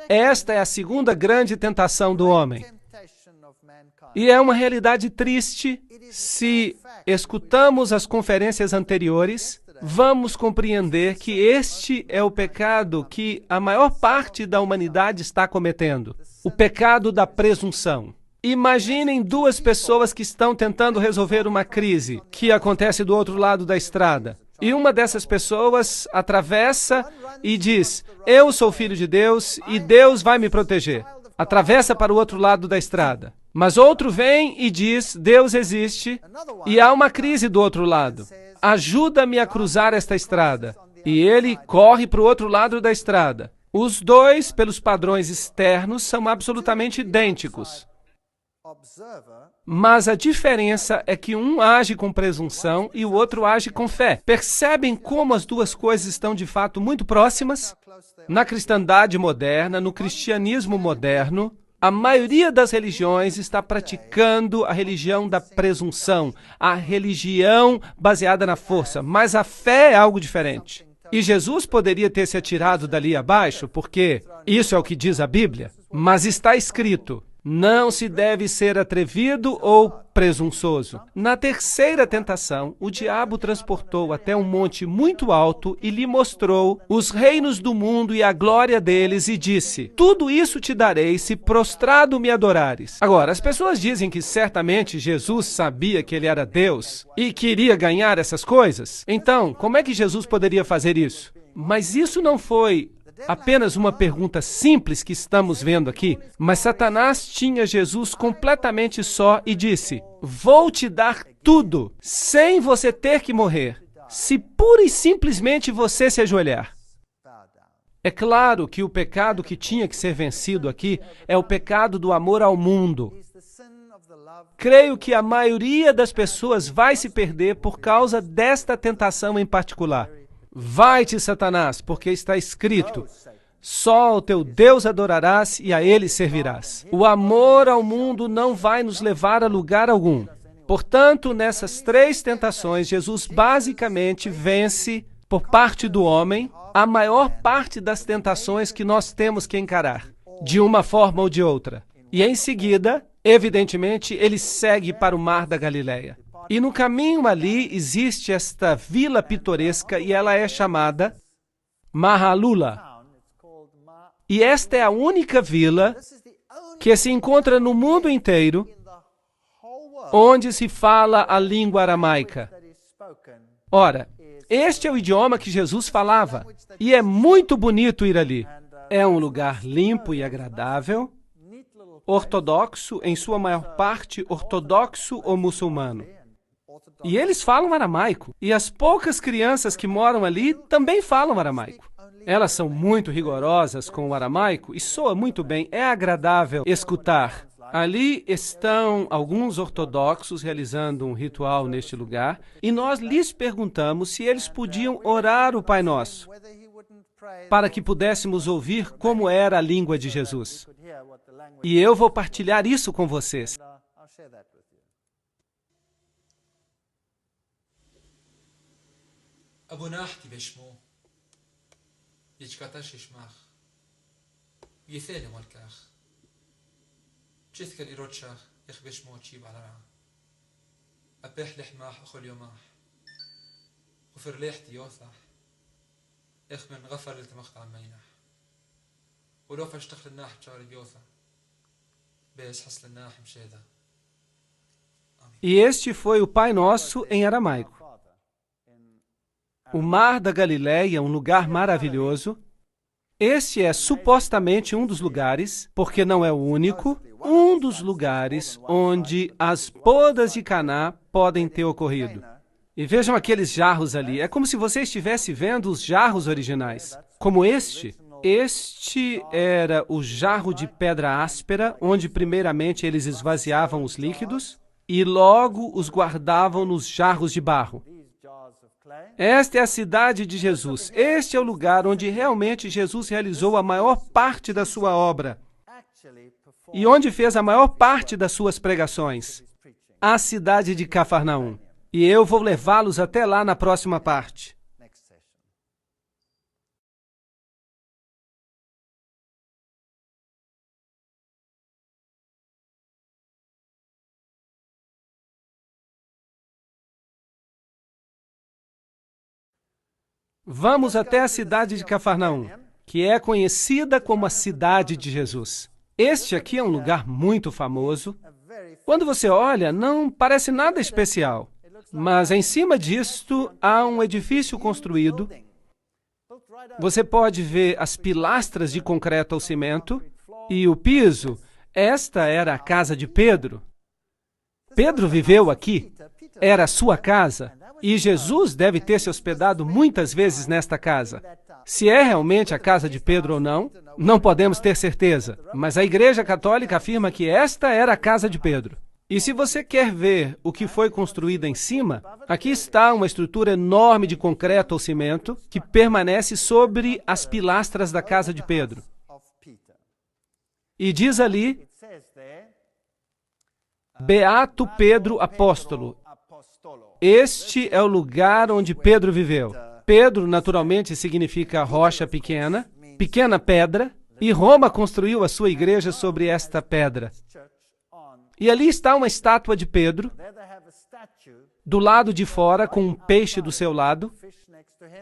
Esta é a segunda grande tentação do homem. E é uma realidade triste. Se escutamos as conferências anteriores, vamos compreender que este é o pecado que a maior parte da humanidade está cometendo. O pecado da presunção. Imaginem duas pessoas que estão tentando resolver uma crise que acontece do outro lado da estrada. E uma dessas pessoas atravessa e diz: eu sou filho de Deus e Deus vai me proteger. Atravessa para o outro lado da estrada. Mas outro vem e diz: Deus existe e há uma crise do outro lado. Ajuda-me a cruzar esta estrada. E ele corre para o outro lado da estrada. Os dois, pelos padrões externos, são absolutamente idênticos. Mas a diferença é que um age com presunção e o outro age com fé. Percebem como as duas coisas estão de fato muito próximas? Na cristandade moderna, no cristianismo moderno, A maioria das religiões está praticando a religião da presunção, a religião baseada na força, mas a fé é algo diferente. E Jesus poderia ter se atirado dali abaixo, porque isso é o que diz a Bíblia, mas está escrito: não se deve ser atrevido ou presunçoso. Na terceira tentação, o diabo transportou até um monte muito alto e lhe mostrou os reinos do mundo e a glória deles e disse: tudo isso te darei se prostrado me adorares. Agora, as pessoas dizem que certamente Jesus sabia que ele era Deus e queria ganhar essas coisas. Então, como é que Jesus poderia fazer isso? Mas isso não foi apenas uma pergunta simples que estamos vendo aqui, mas Satanás tinha Jesus completamente só e disse: vou te dar tudo, sem você ter que morrer, se pura e simplesmente você se ajoelhar. É claro que o pecado que tinha que ser vencido aqui é o pecado do amor ao mundo. Creio que a maioria das pessoas vai se perder por causa desta tentação em particular. Vai-te, Satanás, porque está escrito: só ao teu Deus adorarás e a ele servirás. O amor ao mundo não vai nos levar a lugar algum. Portanto, nessas três tentações, Jesus basicamente vence, por parte do homem, a maior parte das tentações que nós temos que encarar, de uma forma ou de outra. E em seguida, evidentemente, ele segue para o Mar da Galileia. E no caminho ali existe esta vila pitoresca e ela é chamada Mahalula. E esta é a única vila que se encontra no mundo inteiro onde se fala a língua aramaica. Ora, este é o idioma que Jesus falava e é muito bonito ir ali. É um lugar limpo e agradável, ortodoxo, em sua maior parte ortodoxo ou muçulmano. E eles falam aramaico. E as poucas crianças que moram ali também falam aramaico. Elas são muito rigorosas com o aramaico e soa muito bem. É agradável escutar. Ali estão alguns ortodoxos realizando um ritual neste lugar e nós lhes perguntamos se eles podiam orar o Pai Nosso para que pudéssemos ouvir como era a língua de Jesus. E eu vou partilhar isso com vocês. أبوناحتي بشمو يجكاتاش يشماخ يثالي مالكاخ تشثك الإيروتشاخ يخ بشمو تشيب على رعا أبيح لحماح أخو اليوماح وفر ليحتي يوثح يخ من غفر لتمقطع مينح ولو فاشتخل الناح تشاري بيوثح بيس حصل الناح مشيدا. E este foi o Pai Nosso em aramaico. O Mar da Galileia é um lugar maravilhoso. Este é supostamente um dos lugares, porque não é o único, um dos lugares onde as bodas de Caná podem ter ocorrido. E vejam aqueles jarros ali. É como se você estivesse vendo os jarros originais. Como este. Este era o jarro de pedra áspera, onde primeiramente eles esvaziavam os líquidos e logo os guardavam nos jarros de barro. Esta é a cidade de Jesus. Este é o lugar onde realmente Jesus realizou a maior parte da sua obra e onde fez a maior parte das suas pregações. A cidade de Cafarnaum. E eu vou levá-los até lá na próxima parte. Vamos até a cidade de Cafarnaum, que é conhecida como a cidade de Jesus. Este aqui é um lugar muito famoso. Quando você olha, não parece nada especial, mas em cima disto há um edifício construído. Você pode ver as pilastras de concreto ao cimento e o piso. Esta era a casa de Pedro. Pedro viveu aqui. Era a sua casa. E Jesus deve ter se hospedado muitas vezes nesta casa. Se é realmente a casa de Pedro ou não, não podemos ter certeza. Mas a Igreja Católica afirma que esta era a casa de Pedro. E se você quer ver o que foi construído em cima, aqui está uma estrutura enorme de concreto ou cimento que permanece sobre as pilastras da casa de Pedro. E diz ali Beato Pedro Apóstolo. Este é o lugar onde Pedro viveu. Pedro, naturalmente, significa rocha pequena, pequena pedra, e Roma construiu a sua igreja sobre esta pedra. E ali está uma estátua de Pedro, do lado de fora, com um peixe do seu lado,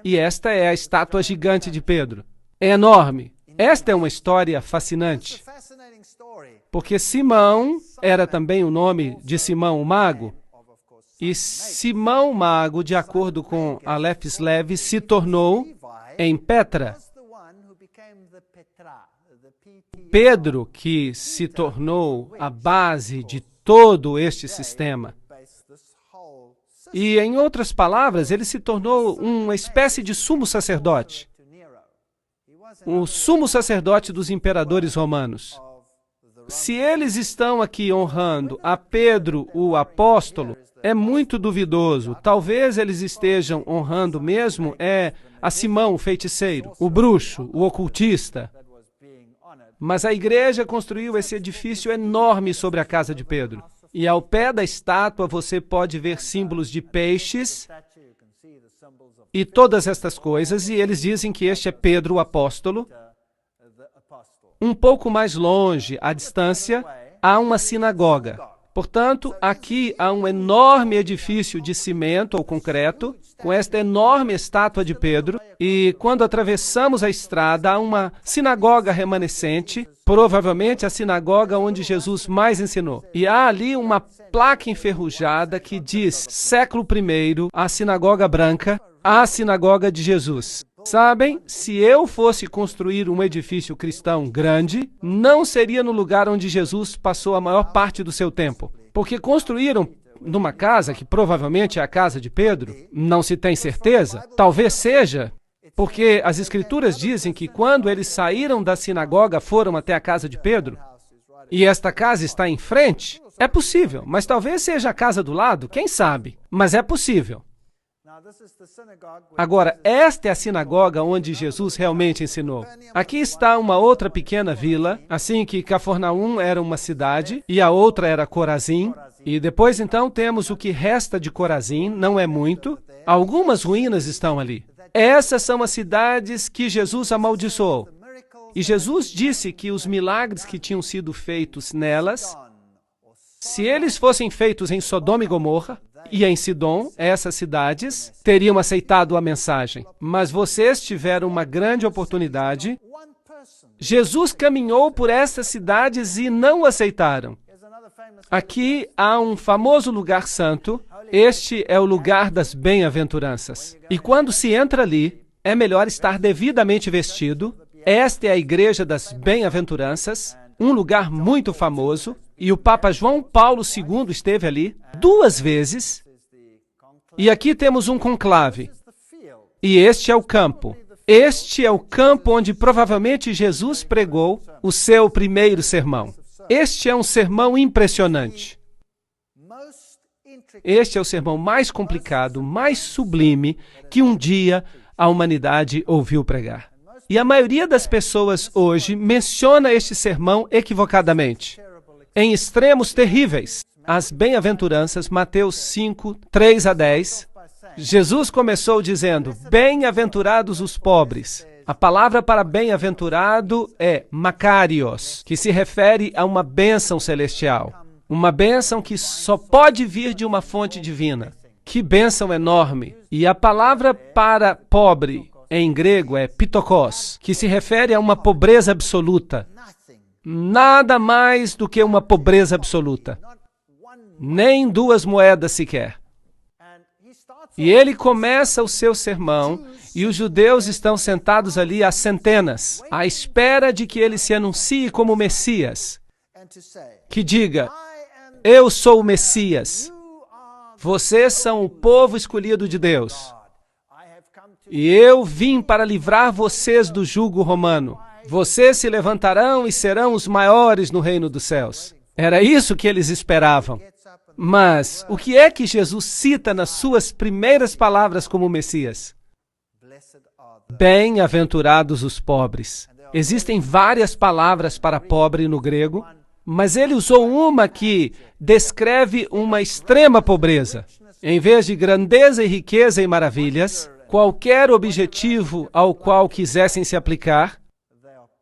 e esta é a estátua gigante de Pedro. É enorme. Esta é uma história fascinante, porque Simão era também o nome de Simão o Mago, e Simão Mago, de acordo com Aleph Levi, se tornou em Petra. Pedro, que se tornou a base de todo este sistema. E, em outras palavras, ele se tornou uma espécie de sumo sacerdote. O sumo sacerdote dos imperadores romanos. Se eles estão aqui honrando a Pedro, o apóstolo, é muito duvidoso. Talvez eles estejam honrando mesmo a Simão, o feiticeiro, o bruxo, o ocultista. Mas a igreja construiu esse edifício enorme sobre a casa de Pedro. E ao pé da estátua você pode ver símbolos de peixes e todas estas coisas. E eles dizem que este é Pedro, o apóstolo. Um pouco mais longe, à distância, há uma sinagoga. Portanto, aqui há um enorme edifício de cimento ou concreto, com esta enorme estátua de Pedro, e quando atravessamos a estrada, há uma sinagoga remanescente, provavelmente a sinagoga onde Jesus mais ensinou. E há ali uma placa enferrujada que diz, século I, a sinagoga branca, a sinagoga de Jesus. Sabem, se eu fosse construir um edifício cristão grande, não seria no lugar onde Jesus passou a maior parte do seu tempo. Porque construíram numa casa, que provavelmente é a casa de Pedro, não se tem certeza, talvez seja, porque as Escrituras dizem que quando eles saíram da sinagoga, foram até a casa de Pedro, e esta casa está em frente, é possível, mas talvez seja a casa do lado, quem sabe, mas é possível. Agora, esta é a sinagoga onde Jesus realmente ensinou. Aqui está uma outra pequena vila, assim que Cafarnaum era uma cidade e a outra era Corazim. E depois, então, temos o que resta de Corazim, não é muito. Algumas ruínas estão ali. Essas são as cidades que Jesus amaldiçoou. E Jesus disse que os milagres que tinham sido feitos nelas, se eles fossem feitos em Sodoma e Gomorra, e em Sidom, essas cidades teriam aceitado a mensagem. Mas vocês tiveram uma grande oportunidade. Jesus caminhou por essas cidades e não aceitaram. Aqui há um famoso lugar santo. Este é o lugar das bem-aventuranças. E quando se entra ali, é melhor estar devidamente vestido. Esta é a igreja das bem-aventuranças, um lugar muito famoso. E o Papa João Paulo II esteve ali 2 vezes. E aqui temos um conclave. E este é o campo. Este é o campo onde provavelmente Jesus pregou o seu primeiro sermão. Este é um sermão impressionante. Este é o sermão mais complicado, mais sublime que um dia a humanidade ouviu pregar. E a maioria das pessoas hoje menciona este sermão equivocadamente. Em extremos terríveis. As bem-aventuranças, Mateus 5, 3 a 10. Jesus começou dizendo, bem-aventurados os pobres. A palavra para bem-aventurado é makarios, que se refere a uma bênção celestial. Uma bênção que só pode vir de uma fonte divina. Que bênção enorme! E a palavra para pobre, em grego, é pitokos, que se refere a uma pobreza absoluta. Nada mais do que uma pobreza absoluta. Nem 2 moedas sequer. E ele começa o seu sermão, e os judeus estão sentados ali há centenas, à espera de que ele se anuncie como Messias. Que diga, eu sou o Messias. Vocês são o povo escolhido de Deus. E eu vim para livrar vocês do jugo romano. Vocês se levantarão e serão os maiores no reino dos céus. Era isso que eles esperavam. Mas o que é que Jesus cita nas suas primeiras palavras como Messias? Bem-aventurados os pobres. Existem várias palavras para pobre no grego, Mas ele usou uma que descreve uma extrema pobreza. Em vez de grandeza e riqueza e maravilhas, qualquer objetivo ao qual quisessem se aplicar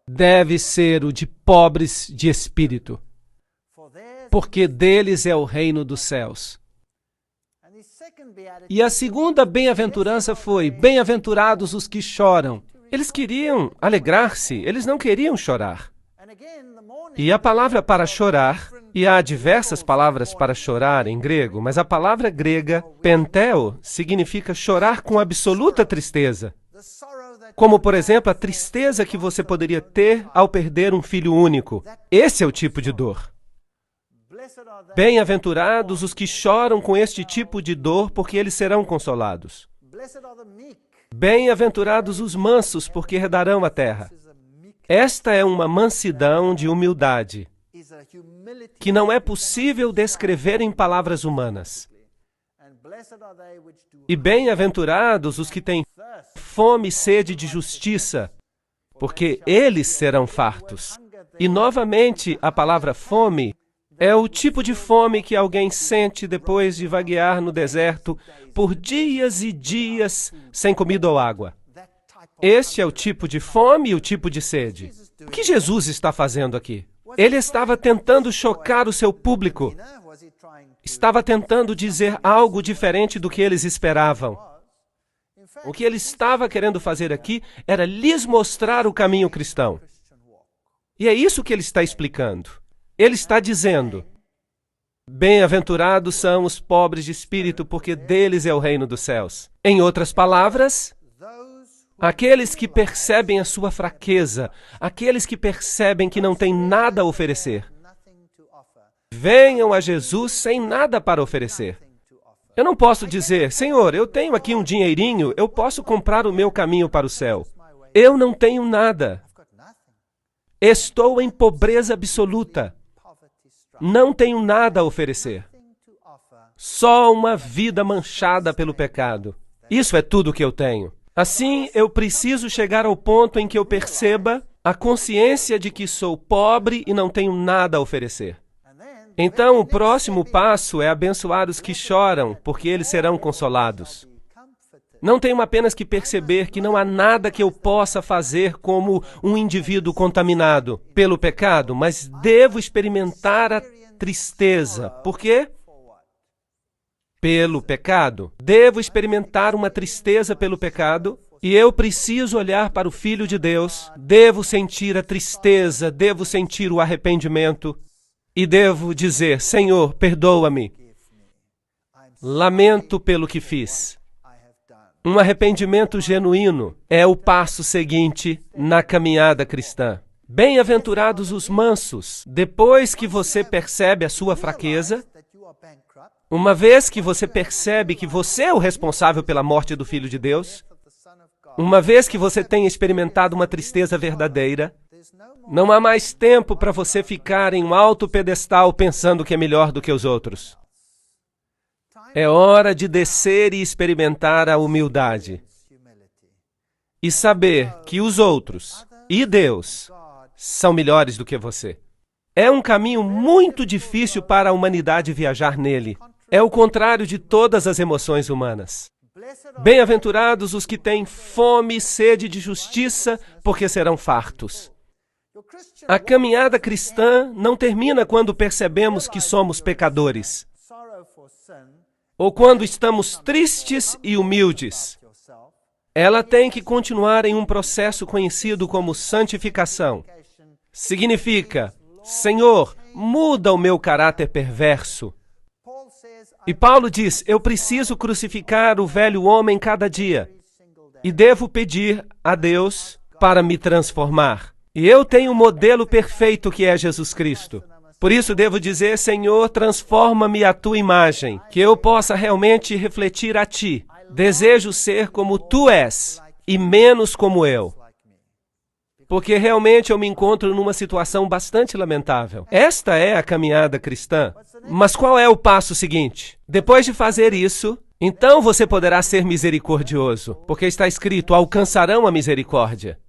deve ser o de pobres de espírito, porque deles é o reino dos céus. E a segunda bem-aventurança foi: bem-aventurados os que choram. Eles queriam alegrar-se, eles não queriam chorar. E a palavra para chorar, e há diversas palavras para chorar em grego, mas a palavra grega, penteo, significa chorar com absoluta tristeza. Como, por exemplo, a tristeza que você poderia ter ao perder um filho único. Esse é o tipo de dor. Bem-aventurados os que choram com este tipo de dor, porque eles serão consolados. Bem-aventurados os mansos, porque herdarão a terra. Esta é uma mansidão de humildade, que não é possível descrever em palavras humanas. E bem-aventurados os que têm fome e sede de justiça, porque eles serão fartos. E, novamente, a palavra fome é o tipo de fome que alguém sente depois de vaguear no deserto por dias e dias sem comida ou água. Este é o tipo de fome e o tipo de sede. O que Jesus está fazendo aqui? Ele estava tentando chocar o seu público. Estava tentando dizer algo diferente do que eles esperavam. O que ele estava querendo fazer aqui era lhes mostrar o caminho cristão. E é isso que ele está explicando. Ele está dizendo: bem-aventurados são os pobres de espírito, porque deles é o reino dos céus. Em outras palavras, aqueles que percebem a sua fraqueza, aqueles que percebem que não têm nada a oferecer, venham a Jesus sem nada para oferecer. Eu não posso dizer: Senhor, eu tenho aqui um dinheirinho, eu posso comprar o meu caminho para o céu. Eu não tenho nada. Estou em pobreza absoluta. Não tenho nada a oferecer. Só uma vida manchada pelo pecado. Isso é tudo que eu tenho. Assim, eu preciso chegar ao ponto em que eu perceba a consciência de que sou pobre e não tenho nada a oferecer. Então, o próximo passo é abençoar os que choram, porque eles serão consolados. Não tenho apenas que perceber que não há nada que eu possa fazer como um indivíduo contaminado pelo pecado, mas devo experimentar a tristeza. Por quê? Pelo pecado. Devo experimentar uma tristeza pelo pecado, e eu preciso olhar para o Filho de Deus, devo sentir a tristeza, devo sentir o arrependimento, e devo dizer: Senhor, perdoa-me. Lamento pelo que fiz. Um arrependimento genuíno é o passo seguinte na caminhada cristã. Bem-aventurados os mansos. Depois que você percebe a sua fraqueza, uma vez que você percebe que você é o responsável pela morte do Filho de Deus, uma vez que você tem experimentado uma tristeza verdadeira, não há mais tempo para você ficar em um alto pedestal pensando que é melhor do que os outros. É hora de descer e experimentar a humildade. E saber que os outros e Deus são melhores do que você. É um caminho muito difícil para a humanidade viajar nele. É o contrário de todas as emoções humanas. Bem-aventurados os que têm fome e sede de justiça, porque serão fartos. A caminhada cristã não termina quando percebemos que somos pecadores, ou quando estamos tristes e humildes. Ela tem que continuar em um processo conhecido como santificação. Significa: Senhor, muda o meu caráter perverso. E Paulo diz: eu preciso crucificar o velho homem cada dia, e devo pedir a Deus para me transformar. E eu tenho um modelo perfeito que é Jesus Cristo. Por isso devo dizer: Senhor, transforma-me à tua imagem, que eu possa realmente refletir a ti. Desejo ser como tu és, e menos como eu. Porque realmente eu me encontro numa situação bastante lamentável. Esta é a caminhada cristã. Mas qual é o passo seguinte? Depois de fazer isso, então você poderá ser misericordioso, porque está escrito: alcançarão a misericórdia.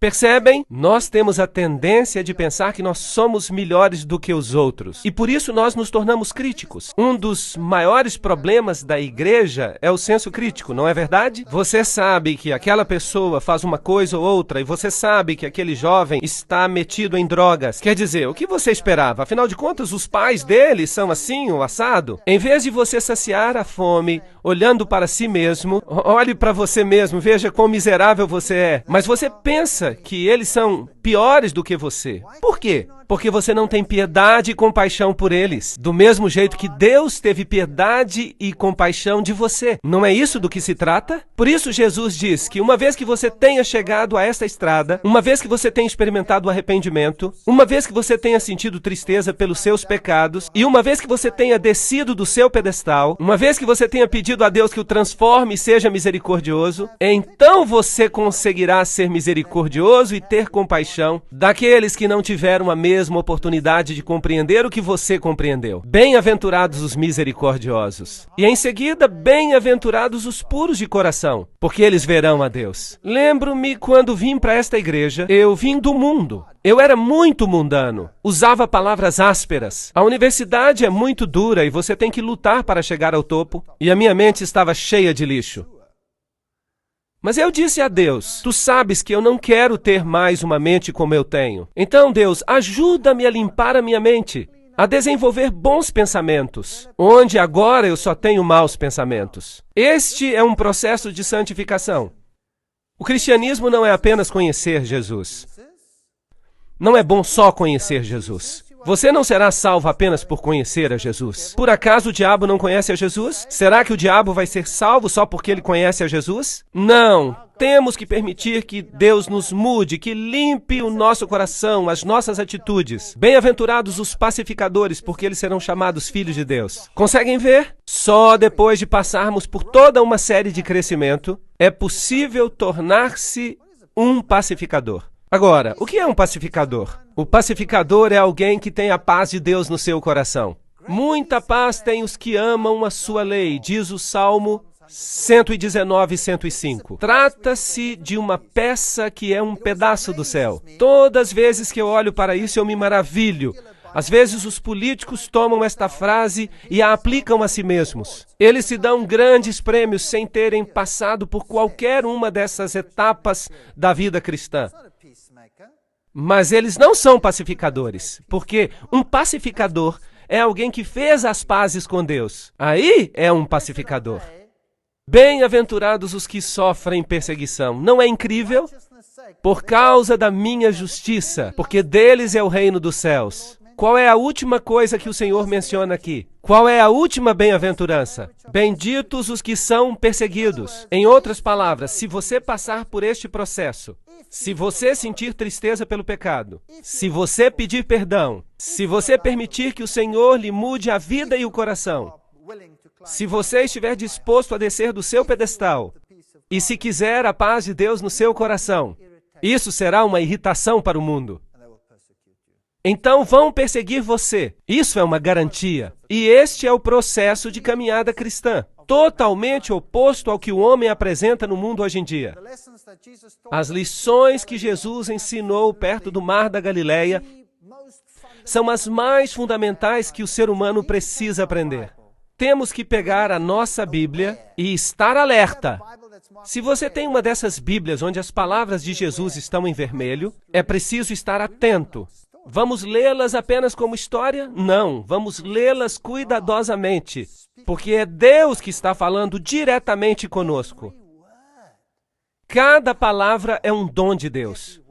Percebem? Nós temos a tendência de pensar que nós somos melhores do que os outros. E por isso nós nos tornamos críticos. Um dos maiores problemas da igreja é o senso crítico, não é verdade? Você sabe que aquela pessoa faz uma coisa ou outra e você sabe que aquele jovem está metido em drogas. Quer dizer, o que você esperava? Afinal de contas, os pais dele são assim ou assado? Em vez de você saciar a fome, olhando para si mesmo, olhe para você mesmo, veja quão miserável você é. Mas você pensa que eles são piores do que você. Por quê? Porque você não tem piedade e compaixão por eles, do mesmo jeito que Deus teve piedade e compaixão de você. Não é isso do que se trata? Por isso Jesus diz que uma vez que você tenha chegado a esta estrada, uma vez que você tenha experimentado o arrependimento, uma vez que você tenha sentido tristeza pelos seus pecados, e uma vez que você tenha descido do seu pedestal, uma vez que você tenha pedido a Deus que o transforme e seja misericordioso, então você conseguirá ser misericordioso e ter compaixão daqueles que não tiveram a mesma oportunidade de compreender o que você compreendeu. Bem-aventurados os misericordiosos. E em seguida, bem-aventurados os puros de coração, porque eles verão a Deus. Lembro-me quando vim para esta igreja, eu vim do mundo. Eu era muito mundano, usava palavras ásperas. A universidade é muito dura e você tem que lutar para chegar ao topo. E a minha mente estava cheia de lixo. Mas eu disse a Deus, tu sabes que eu não quero ter mais uma mente como eu tenho. Então, Deus, ajuda-me a limpar a minha mente, a desenvolver bons pensamentos, onde agora eu só tenho maus pensamentos. Este é um processo de santificação. O cristianismo não é apenas conhecer Jesus. Não é bom só conhecer Jesus. Você não será salvo apenas por conhecer a Jesus. Por acaso o diabo não conhece a Jesus? Será que o diabo vai ser salvo só porque ele conhece a Jesus? Não. Temos que permitir que Deus nos mude, que limpe o nosso coração, as nossas atitudes. Bem-aventurados os pacificadores, porque eles serão chamados filhos de Deus. Conseguem ver? Só depois de passarmos por toda uma série de crescimento, é possível tornar-se um pacificador. Agora, o que é um pacificador? O pacificador é alguém que tem a paz de Deus no seu coração. Muita paz têm os que amam a sua lei, diz o Salmo 119 e 105. Trata-se de uma peça que é um pedaço do céu. Todas as vezes que eu olho para isso, eu me maravilho. Às vezes os políticos tomam esta frase e a aplicam a si mesmos. Eles se dão grandes prêmios sem terem passado por qualquer uma dessas etapas da vida cristã. Mas eles não são pacificadores, porque um pacificador é alguém que fez as pazes com Deus. Aí é um pacificador. Bem-aventurados os que sofrem perseguição. Não é incrível? Por causa da minha justiça, porque deles é o reino dos céus. Qual é a última coisa que o Senhor menciona aqui? Qual é a última bem-aventurança? Benditos os que são perseguidos. Em outras palavras, se você passar por este processo, se você sentir tristeza pelo pecado, se você pedir perdão, se você permitir que o Senhor lhe mude a vida e o coração, se você estiver disposto a descer do seu pedestal, e se quiser a paz de Deus no seu coração, isso será uma irritação para o mundo. Então vão perseguir você. Isso é uma garantia. E este é o processo de caminhada cristã, totalmente oposto ao que o homem apresenta no mundo hoje em dia. As lições que Jesus ensinou perto do Mar da Galileia são as mais fundamentais que o ser humano precisa aprender. Temos que pegar a nossa Bíblia e estar alerta. Se você tem uma dessas Bíblias onde as palavras de Jesus estão em vermelho, é preciso estar atento. Vamos lê-las apenas como história? Não, vamos lê-las cuidadosamente, porque é Deus que está falando diretamente conosco. Cada palavra é um dom de Deus.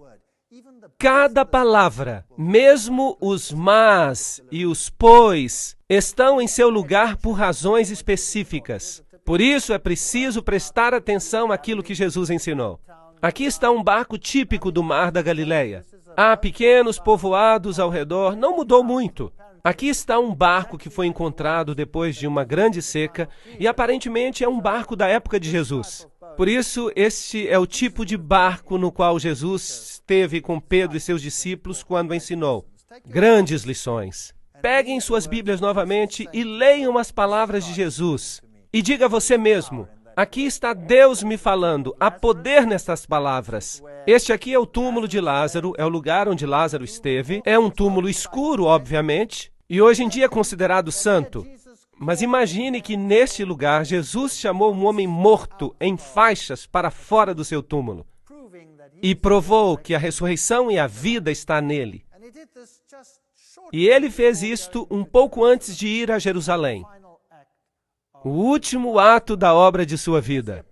Cada palavra, mesmo os mas e os pois, estão em seu lugar por razões específicas. Por isso é preciso prestar atenção àquilo que Jesus ensinou. Aqui está um barco típico do Mar da Galileia. Há pequenos povoados ao redor, não mudou muito. Aqui está um barco que foi encontrado depois de uma grande seca e aparentemente é um barco da época de Jesus. Por isso, este é o tipo de barco no qual Jesus esteve com Pedro e seus discípulos quando ensinou. Grandes lições. Peguem suas Bíblias novamente e leiam as palavras de Jesus. E diga a você mesmo, Aqui está Deus me falando. Há poder nestas palavras. Este aqui é o túmulo de Lázaro, é o lugar onde Lázaro esteve. É um túmulo escuro, obviamente, e hoje em dia é considerado santo. Mas imagine que neste lugar Jesus chamou um homem morto em faixas para fora do seu túmulo e provou que a ressurreição e a vida está nele. E ele fez isto um pouco antes de ir a Jerusalém. O último ato da obra de sua vida.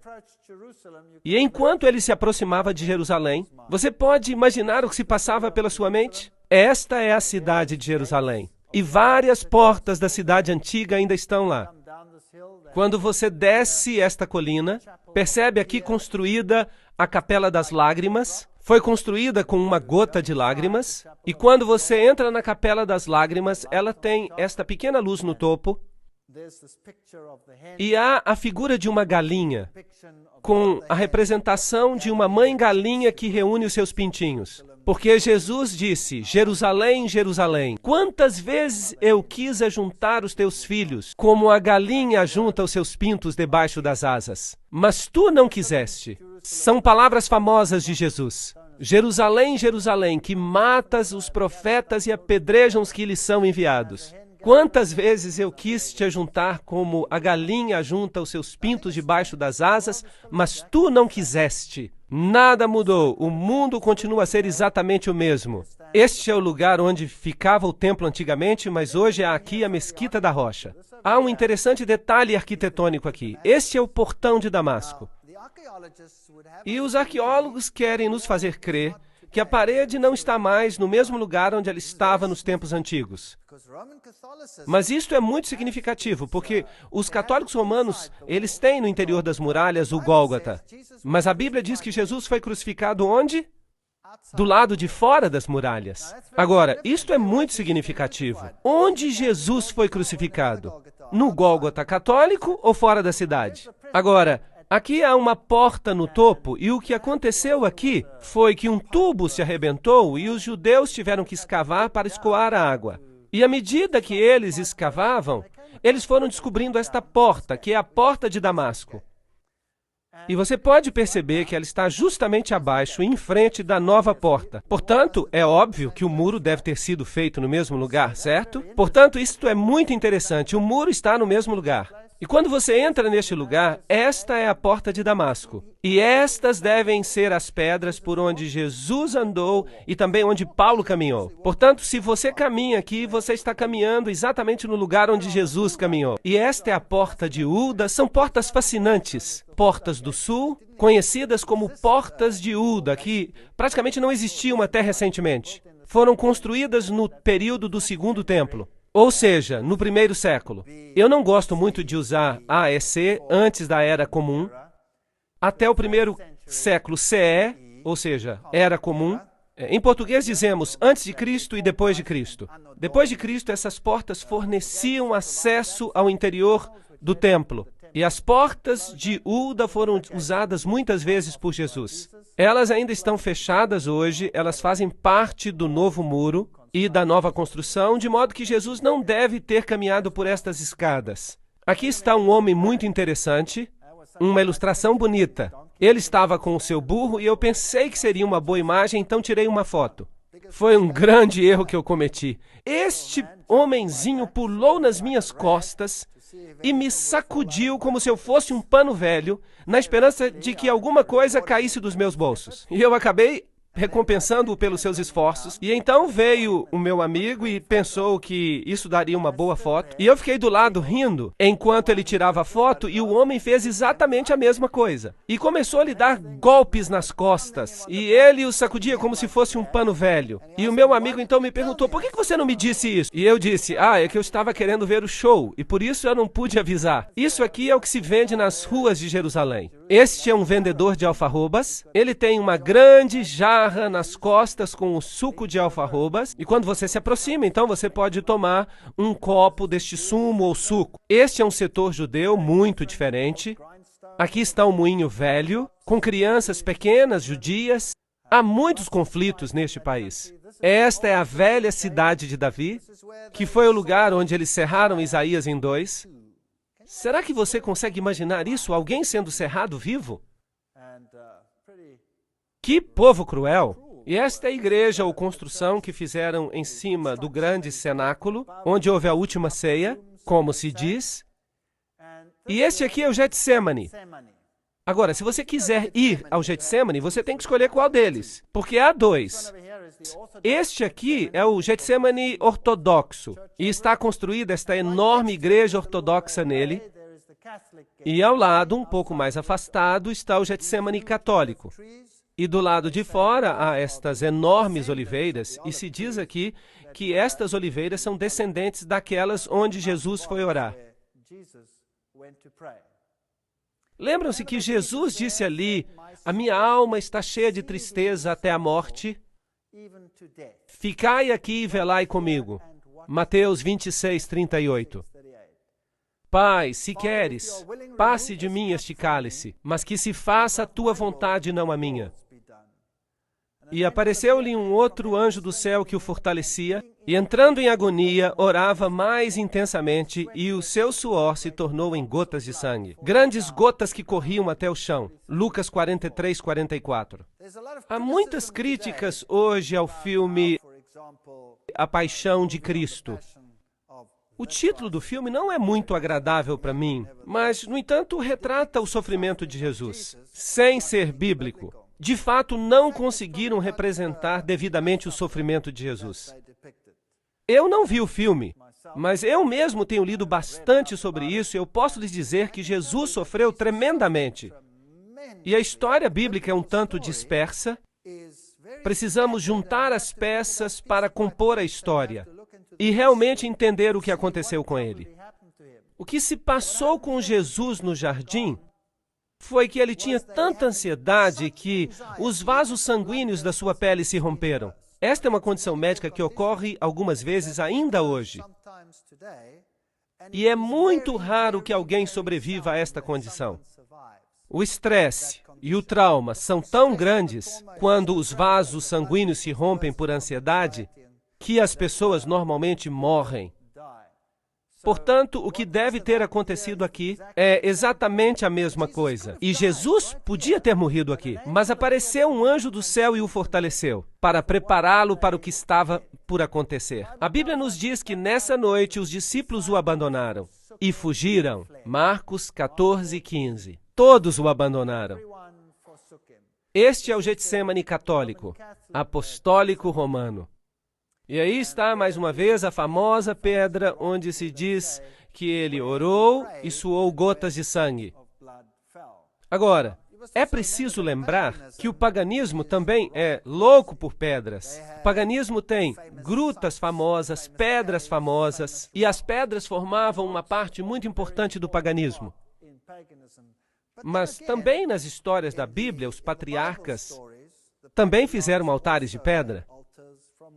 E enquanto ele se aproximava de Jerusalém, você pode imaginar o que se passava pela sua mente? Esta é a cidade de Jerusalém. E várias portas da cidade antiga ainda estão lá. Quando você desce esta colina, percebe aqui construída a Capela das Lágrimas. Foi construída com uma gota de lágrimas. E quando você entra na Capela das Lágrimas, ela tem esta pequena luz no topo. E há a figura de uma galinha, com a representação de uma mãe galinha que reúne os seus pintinhos. Porque Jesus disse, Jerusalém, Jerusalém, quantas vezes eu quis ajuntar os teus filhos, como a galinha ajunta os seus pintos debaixo das asas. Mas tu não quiseste. São palavras famosas de Jesus. Jerusalém, Jerusalém, que matas os profetas e apedrejam os que lhes são enviados. Quantas vezes eu quis te ajuntar como a galinha ajunta os seus pintos debaixo das asas, mas tu não quiseste. Nada mudou, o mundo continua a ser exatamente o mesmo. Este é o lugar onde ficava o templo antigamente, mas hoje há aqui a Mesquita da Rocha. Há um interessante detalhe arquitetônico aqui. Este é o portão de Damasco. E os arqueólogos querem nos fazer crer que a parede não está mais no mesmo lugar onde ela estava nos tempos antigos. Mas isto é muito significativo, porque os católicos romanos, eles têm no interior das muralhas o Gólgota. Mas a Bíblia diz que Jesus foi crucificado onde? Do lado de fora das muralhas. Agora, isto é muito significativo. Onde Jesus foi crucificado? No Gólgota católico ou fora da cidade? Agora, aqui há uma porta no topo e o que aconteceu aqui foi que um tubo se arrebentou e os judeus tiveram que escavar para escoar a água. E à medida que eles escavavam, eles foram descobrindo esta porta, que é a porta de Damasco. E você pode perceber que ela está justamente abaixo, em frente da nova porta. Portanto, é óbvio que o muro deve ter sido feito no mesmo lugar, certo? Portanto, isto é muito interessante. O muro está no mesmo lugar. E quando você entra neste lugar, esta é a porta de Damasco. E estas devem ser as pedras por onde Jesus andou e também onde Paulo caminhou. Portanto, se você caminha aqui, você está caminhando exatamente no lugar onde Jesus caminhou. E esta é a porta de Uda. São portas fascinantes. Portas do Sul, conhecidas como Portas de Uda, que praticamente não existiam até recentemente. Foram construídas no período do Segundo Templo. Ou seja, no primeiro século. Eu não gosto muito de usar AEC antes da Era Comum. Até o primeiro século CE, ou seja, Era Comum. Em português dizemos antes de Cristo e depois de Cristo. Depois de Cristo, essas portas forneciam acesso ao interior do templo. E as portas de Uda foram usadas muitas vezes por Jesus. Elas ainda estão fechadas hoje, elas fazem parte do novo muro e da nova construção, de modo que Jesus não deve ter caminhado por estas escadas. Aqui está um homem muito interessante, uma ilustração bonita. Ele estava com o seu burro e eu pensei que seria uma boa imagem, então tirei uma foto. Foi um grande erro que eu cometi. Este homenzinho pulou nas minhas costas e me sacudiu como se eu fosse um pano velho, na esperança de que alguma coisa caísse dos meus bolsos. E eu acabei recompensando-o pelos seus esforços. E então veio o meu amigo e pensou que isso daria uma boa foto. E eu fiquei do lado rindo enquanto ele tirava a foto e o homem fez exatamente a mesma coisa. E começou a lhe dar golpes nas costas. E ele o sacudia como se fosse um pano velho. E o meu amigo então me perguntou, por que você não me disse isso? E eu disse, é que eu estava querendo ver o show e por isso eu não pude avisar. Isso aqui é o que se vende nas ruas de Jerusalém. Este é um vendedor de alfarrobas. Ele tem uma grande jarra nas costas com o suco de alfarrobas. E quando você se aproxima, então você pode tomar um copo deste sumo ou suco. Este é um setor judeu muito diferente. Aqui está um moinho velho, com crianças pequenas judias. Há muitos conflitos neste país. Esta é a velha cidade de Davi, que foi o lugar onde eles cerraram Isaías em 2. Será que você consegue imaginar isso? Alguém sendo cerrado vivo? Que povo cruel! E esta é a igreja ou construção que fizeram em cima do grande cenáculo, onde houve a última ceia, como se diz. E este aqui é o Getsemane. Agora, se você quiser ir ao Getsemane, você tem que escolher qual deles, porque há dois. Este aqui é o Getsemane ortodoxo, e está construída esta enorme igreja ortodoxa nele, e ao lado, um pouco mais afastado, está o Getsemane católico. E do lado de fora há estas enormes oliveiras, e se diz aqui que estas oliveiras são descendentes daquelas onde Jesus foi orar. Lembram-se que Jesus disse ali, a minha alma está cheia de tristeza até a morte, ficai aqui e velai comigo. Mateus 26, 38. Pai, se queres, passe de mim este cálice, mas que se faça a tua vontade, não a minha. E apareceu-lhe um outro anjo do céu que o fortalecia, e entrando em agonia, orava mais intensamente, e o seu suor se tornou em gotas de sangue. Grandes gotas que corriam até o chão. Lucas 43, 44. Há muitas críticas hoje ao filme A Paixão de Cristo. O título do filme não é muito agradável para mim, mas, no entanto, retrata o sofrimento de Jesus, sem ser bíblico. De fato, não conseguiram representar devidamente o sofrimento de Jesus. Eu não vi o filme, mas eu mesmo tenho lido bastante sobre isso e eu posso lhes dizer que Jesus sofreu tremendamente. E a história bíblica é um tanto dispersa. Precisamos juntar as peças para compor a história e realmente entender o que aconteceu com ele. O que se passou com Jesus no jardim foi que ele tinha tanta ansiedade que os vasos sanguíneos da sua pele se romperam. Esta é uma condição médica que ocorre algumas vezes ainda hoje. E é muito raro que alguém sobreviva a esta condição. O estresse e o trauma são tão grandes quando os vasos sanguíneos se rompem por ansiedade que as pessoas normalmente morrem. Portanto, o que deve ter acontecido aqui é exatamente a mesma coisa. E Jesus podia ter morrido aqui, mas apareceu um anjo do céu e o fortaleceu, para prepará-lo para o que estava por acontecer. A Bíblia nos diz que nessa noite os discípulos o abandonaram e fugiram. Marcos 14, 15. Todos o abandonaram. Este é o Getsemane católico, apostólico romano. E aí está, mais uma vez, a famosa pedra onde se diz que ele orou e suou gotas de sangue. Agora, é preciso lembrar que o paganismo também é louco por pedras. O paganismo tem grutas famosas, pedras famosas, e as pedras formavam uma parte muito importante do paganismo. Mas também nas histórias da Bíblia, os patriarcas também fizeram altares de pedra.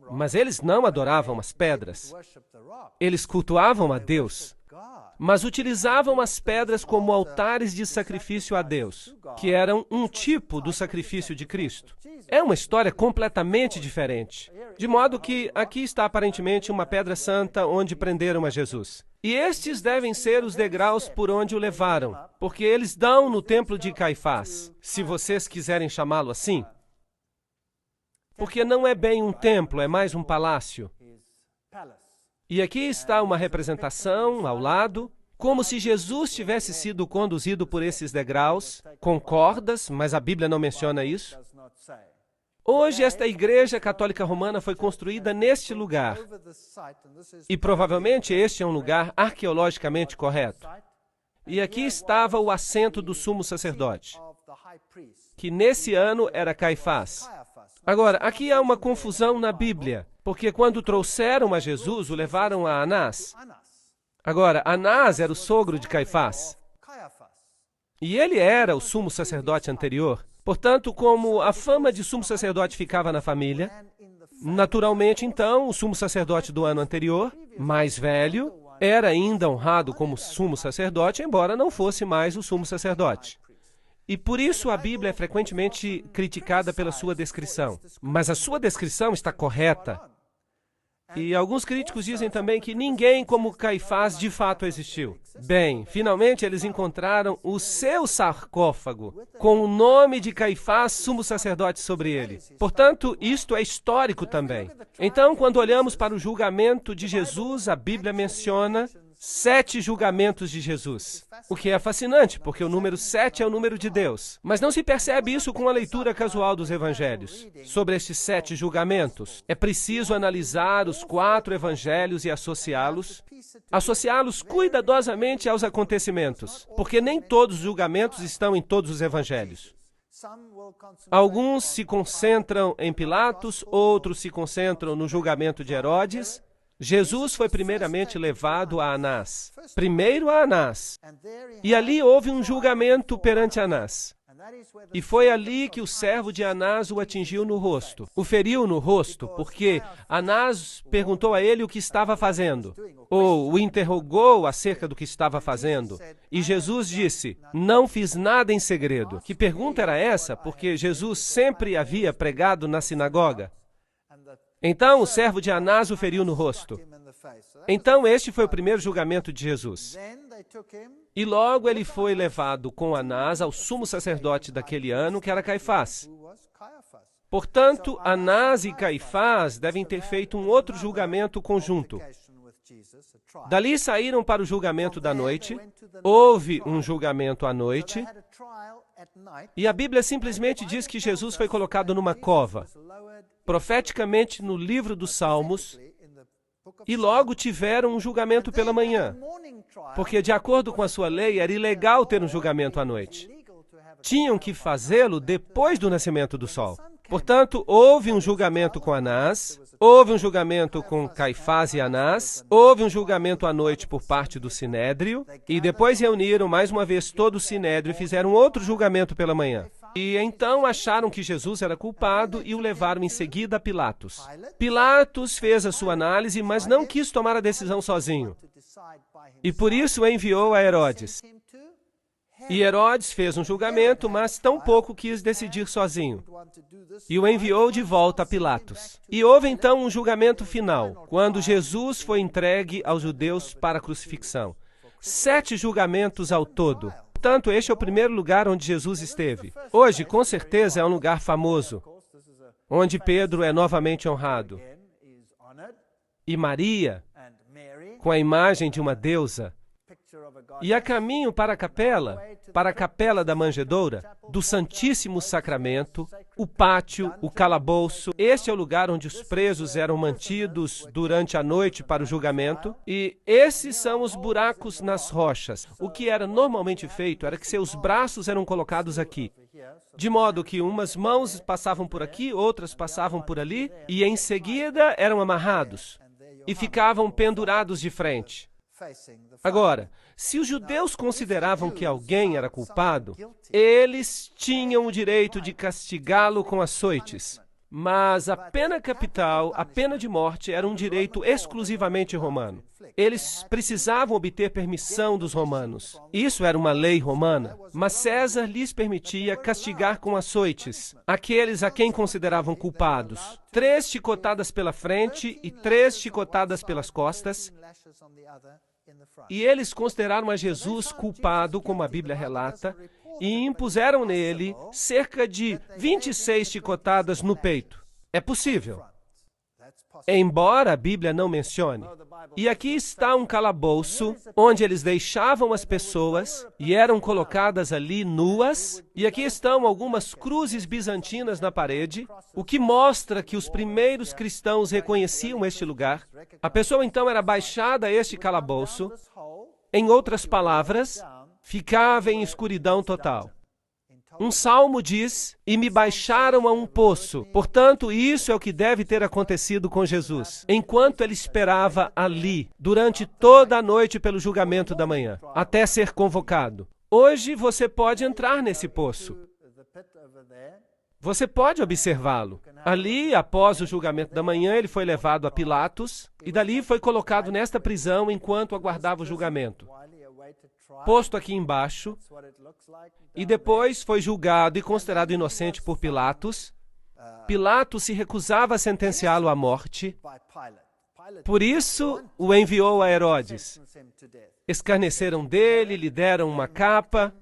Mas eles não adoravam as pedras. Eles cultuavam a Deus, mas utilizavam as pedras como altares de sacrifício a Deus, que eram um tipo do sacrifício de Cristo. É uma história completamente diferente. De modo que aqui está aparentemente uma pedra santa onde prenderam a Jesus. E estes devem ser os degraus por onde o levaram, porque eles dão no templo de Caifás, se vocês quiserem chamá-lo assim. Porque não é bem um templo, é mais um palácio. E aqui está uma representação ao lado, como se Jesus tivesse sido conduzido por esses degraus, com cordas, mas a Bíblia não menciona isso. Hoje, esta igreja católica romana foi construída neste lugar. E provavelmente este é um lugar arqueologicamente correto. E aqui estava o assento do sumo sacerdote, que nesse ano era Caifás. Agora, aqui há uma confusão na Bíblia, porque quando trouxeram a Jesus, o levaram a Anás. Agora, Anás era o sogro de Caifás. E ele era o sumo sacerdote anterior. Portanto, como a fama de sumo sacerdote ficava na família, naturalmente, então, o sumo sacerdote do ano anterior, mais velho, era ainda honrado como sumo sacerdote, embora não fosse mais o sumo sacerdote. E por isso a Bíblia é frequentemente criticada pela sua descrição. Mas a sua descrição está correta. E alguns críticos dizem também que ninguém como Caifás de fato existiu. Bem, finalmente eles encontraram o seu sarcófago, com o nome de Caifás, sumo sacerdote, sobre ele. Portanto, isto é histórico também. Então, quando olhamos para o julgamento de Jesus, a Bíblia menciona 7 julgamentos de Jesus. O que é fascinante, porque o número 7 é o número de Deus. Mas não se percebe isso com a leitura casual dos evangelhos. Sobre estes 7 julgamentos, é preciso analisar os 4 evangelhos e associá-los cuidadosamente aos acontecimentos, porque nem todos os julgamentos estão em todos os evangelhos. Alguns se concentram em Pilatos, outros se concentram no julgamento de Herodes. Jesus foi primeiramente levado a Anás. Primeiro a Anás. E ali houve um julgamento perante Anás. E foi ali que o servo de Anás o atingiu no rosto. O feriu no rosto, porque Anás perguntou a ele o que estava fazendo, ou o interrogou acerca do que estava fazendo. E Jesus disse, não fiz nada em segredo. Que pergunta era essa? Porque Jesus sempre havia pregado na sinagoga. Então o servo de Anás o feriu no rosto. Então este foi o primeiro julgamento de Jesus. E logo ele foi levado com Anás ao sumo sacerdote daquele ano, que era Caifás. Portanto, Anás e Caifás devem ter feito um outro julgamento conjunto. Dali saíram para o julgamento da noite. Houve um julgamento à noite. E a Bíblia simplesmente diz que Jesus foi colocado numa cova, profeticamente no livro dos Salmos, e logo tiveram um julgamento pela manhã, porque de acordo com a sua lei era ilegal ter um julgamento à noite. Tinham que fazê-lo depois do nascimento do sol. Portanto, houve um julgamento com Anás, houve um julgamento com Caifás e Anás, houve um julgamento à noite por parte do Sinédrio, e depois reuniram mais uma vez todo o Sinédrio e fizeram outro julgamento pela manhã. E então acharam que Jesus era culpado e o levaram em seguida a Pilatos. Pilatos fez a sua análise, mas não quis tomar a decisão sozinho. E por isso enviou a Herodes. E Herodes fez um julgamento, mas tampouco quis decidir sozinho. E o enviou de volta a Pilatos. E houve então um julgamento final, quando Jesus foi entregue aos judeus para a crucifixão. 7 julgamentos ao todo. Portanto, este é o primeiro lugar onde Jesus esteve. Hoje, com certeza, é um lugar famoso, onde Pedro é novamente honrado. E Maria, com a imagem de uma deusa. E a caminho para a capela da manjedoura, do Santíssimo Sacramento, o pátio, o calabouço. Este é o lugar onde os presos eram mantidos durante a noite para o julgamento. E esses são os buracos nas rochas. O que era normalmente feito era que seus braços eram colocados aqui, de modo que umas mãos passavam por aqui, outras passavam por ali, e em seguida eram amarrados e ficavam pendurados de frente. Agora, se os judeus consideravam que alguém era culpado, eles tinham o direito de castigá-lo com açoites. Mas a pena capital, a pena de morte, era um direito exclusivamente romano. Eles precisavam obter permissão dos romanos. Isso era uma lei romana, mas César lhes permitia castigar com açoites aqueles a quem consideravam culpados. 3 chicotadas pela frente e 3 chicotadas pelas costas. E eles consideraram a Jesus culpado, como a Bíblia relata, e impuseram nele cerca de 26 chicotadas no peito. É possível, embora a Bíblia não mencione. E aqui está um calabouço, onde eles deixavam as pessoas e eram colocadas ali nuas. E aqui estão algumas cruzes bizantinas na parede, o que mostra que os primeiros cristãos reconheciam este lugar. A pessoa então era baixada a este calabouço. Em outras palavras, ficava em escuridão total. Um salmo diz, e me baixaram a um poço. Portanto, isso é o que deve ter acontecido com Jesus, enquanto ele esperava ali, durante toda a noite pelo julgamento da manhã, até ser convocado. Hoje você pode entrar nesse poço. Você pode observá-lo. Ali, após o julgamento da manhã, ele foi levado a Pilatos, e dali foi colocado nesta prisão enquanto aguardava o julgamento. Posto aqui embaixo, e depois foi julgado e considerado inocente por Pilatos. Pilatos se recusava a sentenciá-lo à morte. Por isso o enviou a Herodes. Escarneceram dele, lhe deram uma capa.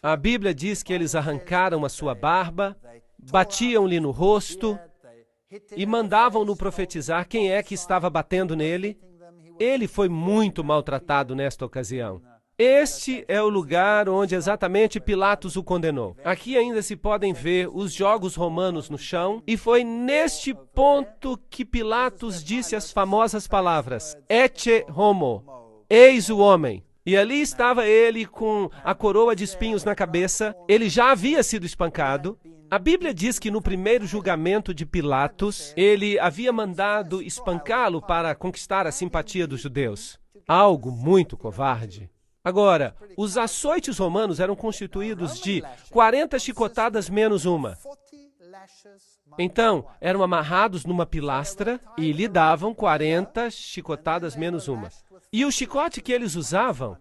A Bíblia diz que eles arrancaram a sua barba, batiam-lhe no rosto e mandavam-no profetizar quem é que estava batendo nele. Ele foi muito maltratado nesta ocasião. Este é o lugar onde exatamente Pilatos o condenou. Aqui ainda se podem ver os jogos romanos no chão, e foi neste ponto que Pilatos disse as famosas palavras, Ecce homo, eis o homem. E ali estava ele com a coroa de espinhos na cabeça, ele já havia sido espancado. A Bíblia diz que no primeiro julgamento de Pilatos, ele havia mandado espancá-lo para conquistar a simpatia dos judeus. Algo muito covarde. Agora, os açoites romanos eram constituídos de 40 chicotadas menos uma. Então, eram amarrados numa pilastra e lhe davam 40 chicotadas menos uma. E o chicote que eles usavam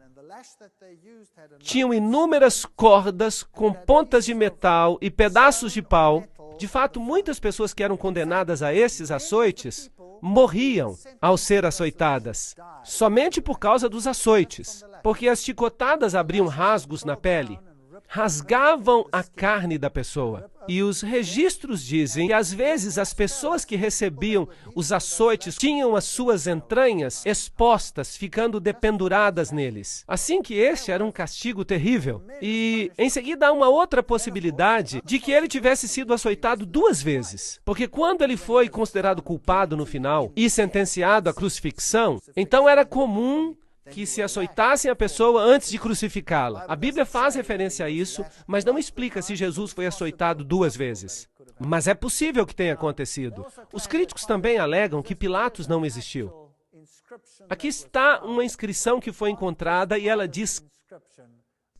tinham inúmeras cordas com pontas de metal e pedaços de pau. De fato, muitas pessoas que eram condenadas a esses açoites morriam ao ser açoitadas, somente por causa dos açoites, porque as chicotadas abriam rasgos na pele, rasgavam a carne da pessoa. E os registros dizem que, às vezes, as pessoas que recebiam os açoites tinham as suas entranhas expostas, ficando dependuradas neles. Assim que este era um castigo terrível. E, em seguida, há uma outra possibilidade de que ele tivesse sido açoitado 2 vezes. Porque quando ele foi considerado culpado no final e sentenciado à crucifixão, então era comum que se açoitassem a pessoa antes de crucificá-la. A Bíblia faz referência a isso, mas não explica se Jesus foi açoitado 2 vezes. Mas é possível que tenha acontecido. Os críticos também alegam que Pilatos não existiu. Aqui está uma inscrição que foi encontrada e ela diz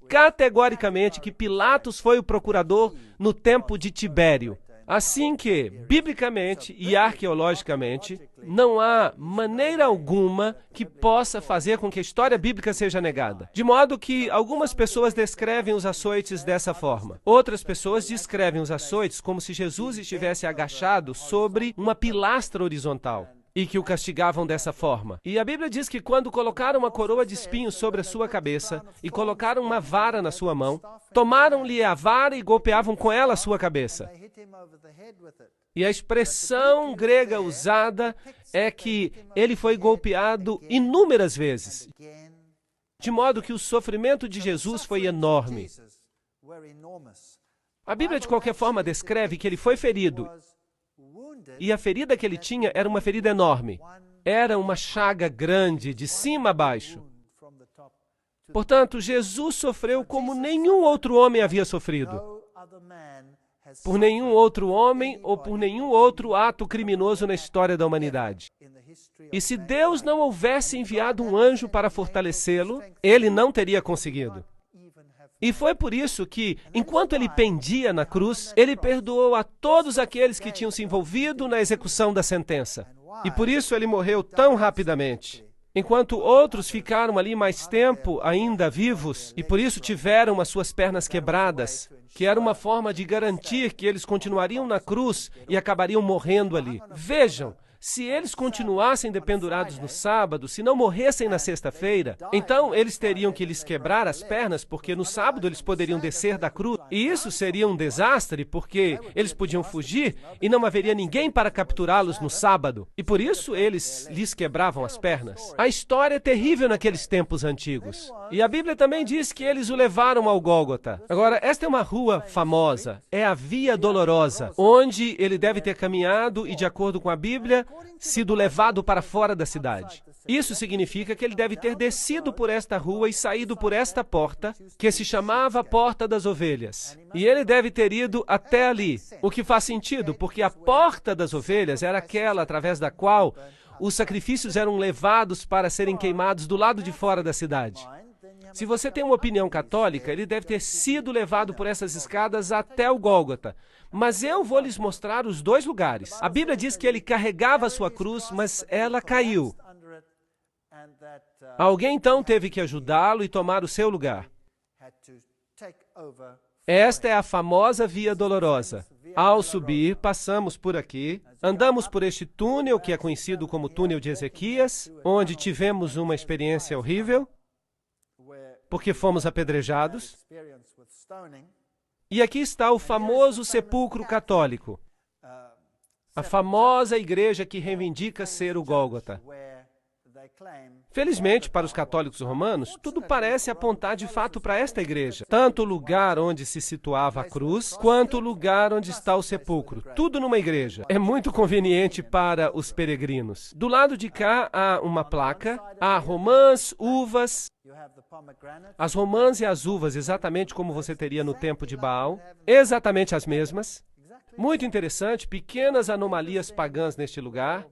categoricamente que Pilatos foi o procurador no tempo de Tibério. Assim que, biblicamente e arqueologicamente, não há maneira alguma que possa fazer com que a história bíblica seja negada. De modo que algumas pessoas descrevem os açoites dessa forma. Outras pessoas descrevem os açoites como se Jesus estivesse agachado sobre uma pilastra horizontal e que o castigavam dessa forma. E a Bíblia diz que quando colocaram uma coroa de espinhos sobre a sua cabeça e colocaram uma vara na sua mão, tomaram-lhe a vara e golpeavam com ela a sua cabeça. E a expressão grega usada é que ele foi golpeado inúmeras vezes, de modo que o sofrimento de Jesus foi enorme. A Bíblia, de qualquer forma, descreve que ele foi ferido, e a ferida que ele tinha era uma ferida enorme. Era uma chaga grande, de cima a baixo. Portanto, Jesus sofreu como nenhum outro homem havia sofrido. Por nenhum outro homem ou por nenhum outro ato criminoso na história da humanidade. E se Deus não houvesse enviado um anjo para fortalecê-lo, ele não teria conseguido. E foi por isso que, enquanto ele pendia na cruz, ele perdoou a todos aqueles que tinham se envolvido na execução da sentença. E por isso ele morreu tão rapidamente. Enquanto outros ficaram ali mais tempo ainda vivos, e por isso tiveram as suas pernas quebradas, que era uma forma de garantir que eles continuariam na cruz e acabariam morrendo ali. Vejam, se eles continuassem dependurados no sábado, se não morressem na sexta-feira, então eles teriam que lhes quebrar as pernas, porque no sábado eles poderiam descer da cruz. E isso seria um desastre, porque eles podiam fugir e não haveria ninguém para capturá-los no sábado. E por isso eles lhes quebravam as pernas. A história é terrível naqueles tempos antigos. E a Bíblia também diz que eles o levaram ao Gólgota. Agora, esta é uma rua famosa, é a Via Dolorosa, onde ele deve ter caminhado e, de acordo com a Bíblia, sido levado para fora da cidade. Isso significa que ele deve ter descido por esta rua e saído por esta porta, que se chamava Porta das Ovelhas. E ele deve ter ido até ali, o que faz sentido, porque a Porta das Ovelhas era aquela através da qual os sacrifícios eram levados para serem queimados do lado de fora da cidade. Se você tem uma opinião católica, ele deve ter sido levado por essas escadas até o Gólgota. Mas eu vou lhes mostrar os 2 lugares. A Bíblia diz que ele carregava a sua cruz, mas ela caiu. Alguém então teve que ajudá-lo e tomar o seu lugar. Esta é a famosa Via Dolorosa. Ao subir, passamos por aqui, andamos por este túnel que é conhecido como Túnel de Ezequias, onde tivemos uma experiência horrível, porque fomos apedrejados. E aqui está o famoso sepulcro católico, a famosa igreja que reivindica ser o Gólgota. Felizmente, para os católicos romanos, tudo parece apontar de fato para esta igreja. Tanto o lugar onde se situava a cruz, quanto o lugar onde está o sepulcro. Tudo numa igreja. É muito conveniente para os peregrinos. Do lado de cá há uma placa, há romãs, uvas. As romãs e as uvas, exatamente como você teria no tempo de Baal. Exatamente as mesmas. Muito interessante, pequenas anomalias pagãs neste lugar.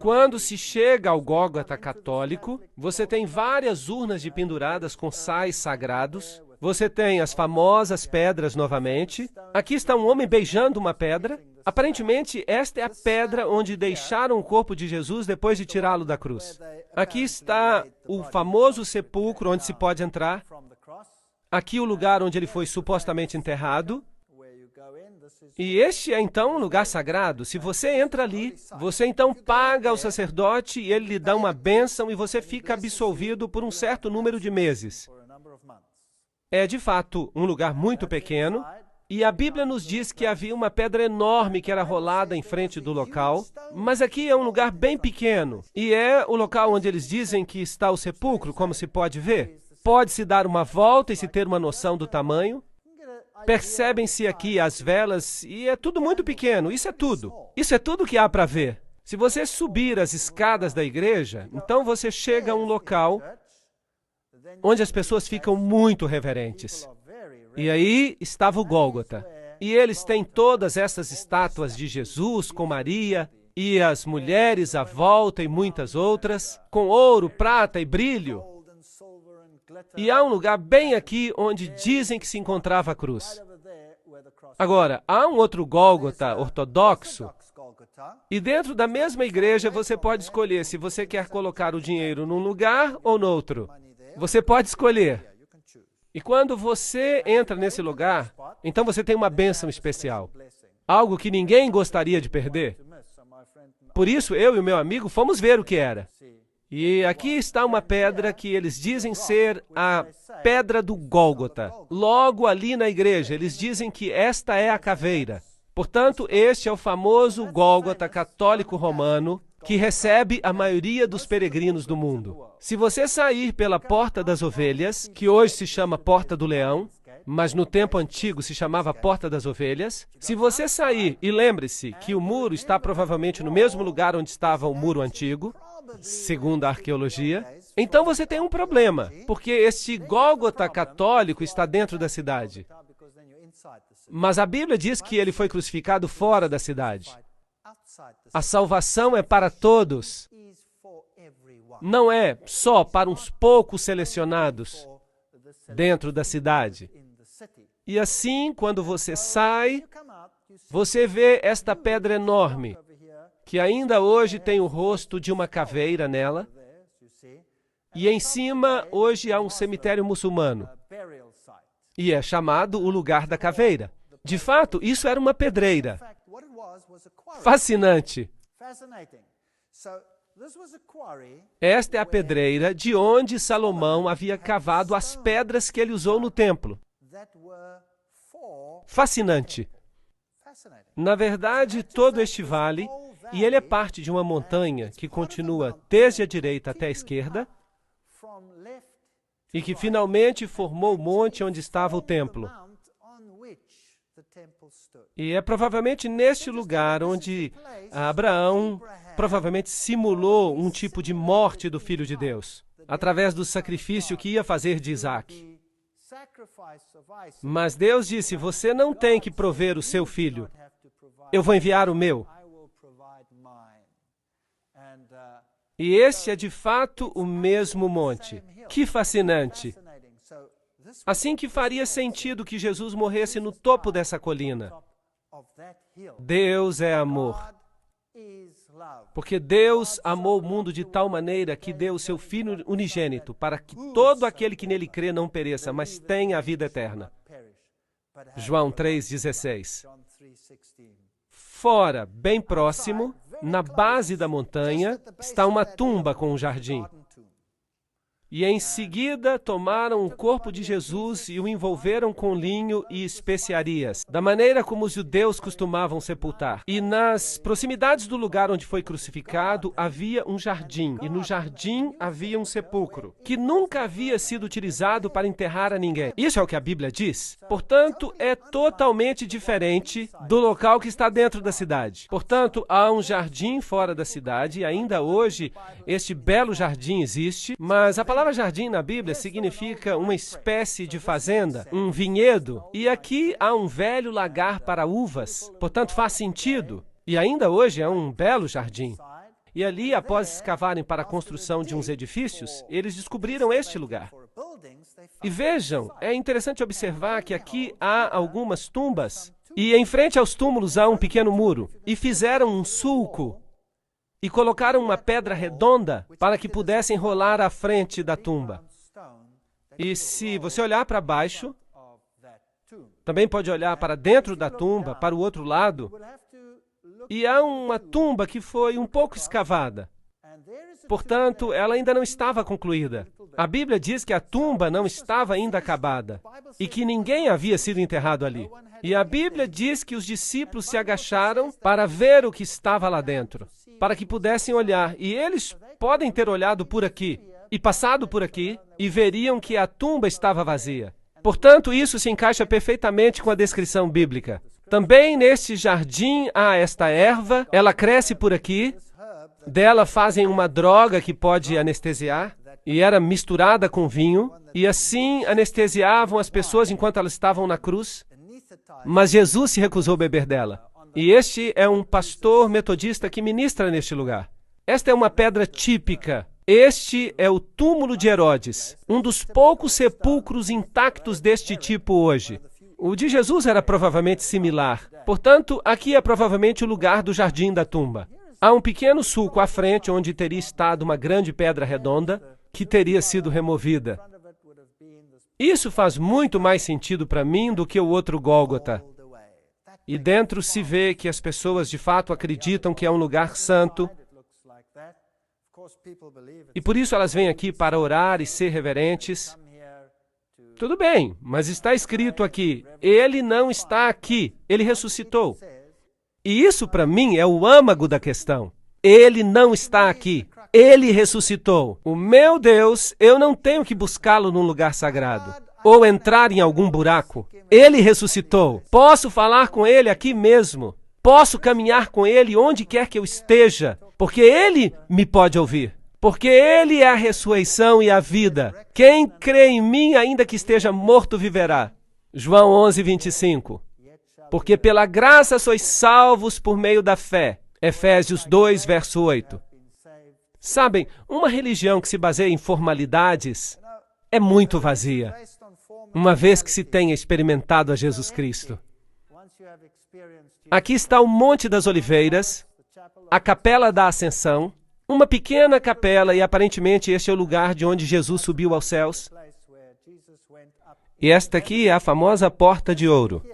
Quando se chega ao Gólgota católico, você tem várias urnas de penduradas com sais sagrados. Você tem as famosas pedras novamente. Aqui está um homem beijando uma pedra. Aparentemente, esta é a pedra onde deixaram o corpo de Jesus depois de tirá-lo da cruz. Aqui está o famoso sepulcro onde se pode entrar. Aqui o lugar onde ele foi supostamente enterrado. E este é então um lugar sagrado. Se você entra ali, você então paga ao sacerdote e ele lhe dá uma bênção e você fica absolvido por um certo número de meses. É de fato um lugar muito pequeno e a Bíblia nos diz que havia uma pedra enorme que era rolada em frente do local, mas aqui é um lugar bem pequeno e é o local onde eles dizem que está o sepulcro, como se pode ver. Pode-se dar uma volta e se ter uma noção do tamanho. Percebem-se aqui as velas e é tudo muito pequeno. Isso é tudo. Isso é tudo que há para ver. Se você subir as escadas da igreja, então você chega a um local onde as pessoas ficam muito reverentes. E aí estava o Gólgota. E eles têm todas essas estátuas de Jesus com Maria e as mulheres à volta e muitas outras, com ouro, prata e brilho. E há um lugar bem aqui onde dizem que se encontrava a cruz. Agora, há um outro Gólgota ortodoxo, e dentro da mesma igreja você pode escolher se você quer colocar o dinheiro num lugar ou no outro. Você pode escolher. E quando você entra nesse lugar, então você tem uma bênção especial. Algo que ninguém gostaria de perder. Por isso, eu e o meu amigo fomos ver o que era. E aqui está uma pedra que eles dizem ser a Pedra do Gólgota. Logo ali na igreja, eles dizem que esta é a caveira. Portanto, este é o famoso Gólgota católico romano que recebe a maioria dos peregrinos do mundo. Se você sair pela Porta das Ovelhas, que hoje se chama Porta do Leão, mas no tempo antigo se chamava Porta das Ovelhas, se você sair, e lembre-se que o muro está provavelmente no mesmo lugar onde estava o muro antigo, segundo a arqueologia, então você tem um problema, porque este Gólgota católico está dentro da cidade. Mas a Bíblia diz que ele foi crucificado fora da cidade. A salvação é para todos. Não é só para uns poucos selecionados dentro da cidade. E assim, quando você sai, você vê esta pedra enorme, que ainda hoje tem o rosto de uma caveira nela, e em cima hoje há um cemitério muçulmano, e é chamado o lugar da caveira. De fato, isso era uma pedreira. Fascinante. Esta é a pedreira de onde Salomão havia cavado as pedras que ele usou no templo. Fascinante. Na verdade, todo este vale, e ele é parte de uma montanha que continua desde a direita até a esquerda, e que finalmente formou o monte onde estava o templo. E é provavelmente neste lugar onde Abraão provavelmente simulou um tipo de morte do Filho de Deus, através do sacrifício que ia fazer de Isaac. Mas Deus disse, você não tem que prover o seu filho, eu vou enviar o meu. E este é de fato o mesmo monte. Que fascinante! Assim que faria sentido que Jesus morresse no topo dessa colina. Deus é amor. Porque Deus amou o mundo de tal maneira que deu o seu Filho unigênito para que todo aquele que nele crê não pereça, mas tenha a vida eterna. João 3,16. Fora, bem próximo, na base da montanha, está uma tumba com um jardim. E em seguida tomaram o corpo de Jesus e o envolveram com linho e especiarias, da maneira como os judeus costumavam sepultar. E nas proximidades do lugar onde foi crucificado havia um jardim, e no jardim havia um sepulcro, que nunca havia sido utilizado para enterrar a ninguém. Isso é o que a Bíblia diz. Portanto, é totalmente diferente do local que está dentro da cidade. Portanto, há um jardim fora da cidade, e ainda hoje este belo jardim existe, mas a palavra jardim na Bíblia significa uma espécie de fazenda, um vinhedo, e aqui há um velho lagar para uvas, portanto faz sentido, e ainda hoje é um belo jardim. E ali, após escavarem para a construção de uns edifícios, eles descobriram este lugar. E vejam, é interessante observar que aqui há algumas tumbas, e em frente aos túmulos há um pequeno muro, e fizeram um sulco, e colocaram uma pedra redonda para que pudessem rolar à frente da tumba. E se você olhar para baixo, também pode olhar para dentro da tumba, para o outro lado, e há uma tumba que foi um pouco escavada. Portanto, ela ainda não estava concluída. A Bíblia diz que a tumba não estava ainda acabada e que ninguém havia sido enterrado ali. E a Bíblia diz que os discípulos se agacharam para ver o que estava lá dentro, para que pudessem olhar. E eles podem ter olhado por aqui e passado por aqui e veriam que a tumba estava vazia. Portanto, isso se encaixa perfeitamente com a descrição bíblica. Também neste jardim há esta erva, ela cresce por aqui, dela fazem uma droga que pode anestesiar, e era misturada com vinho, e assim anestesiavam as pessoas enquanto elas estavam na cruz, mas Jesus se recusou a beber dela. E este é um pastor metodista que ministra neste lugar. Esta é uma pedra típica. Este é o túmulo de Herodes, um dos poucos sepulcros intactos deste tipo hoje. O de Jesus era provavelmente similar. Portanto, aqui é provavelmente o lugar do jardim da tumba. Há um pequeno sulco à frente onde teria estado uma grande pedra redonda que teria sido removida. Isso faz muito mais sentido para mim do que o outro Gólgota. E dentro se vê que as pessoas de fato acreditam que é um lugar santo. E por isso elas vêm aqui para orar e ser reverentes. Tudo bem, mas está escrito aqui, ele não está aqui, ele ressuscitou. E isso para mim é o âmago da questão. Ele não está aqui, ele ressuscitou. O meu Deus, eu não tenho que buscá-lo num lugar sagrado ou entrar em algum buraco. Ele ressuscitou. Posso falar com ele aqui mesmo. Posso caminhar com ele onde quer que eu esteja, porque ele me pode ouvir. Porque ele é a ressurreição e a vida. Quem crê em mim, ainda que esteja morto, viverá. João 11:25. Porque pela graça sois salvos por meio da fé. Efésios 2, verso 8. Sabem, uma religião que se baseia em formalidades é muito vazia, uma vez que se tenha experimentado a Jesus Cristo. Aqui está o Monte das Oliveiras, a Capela da Ascensão, uma pequena capela, e aparentemente este é o lugar de onde Jesus subiu aos céus. E esta aqui é a famosa Porta de Ouro.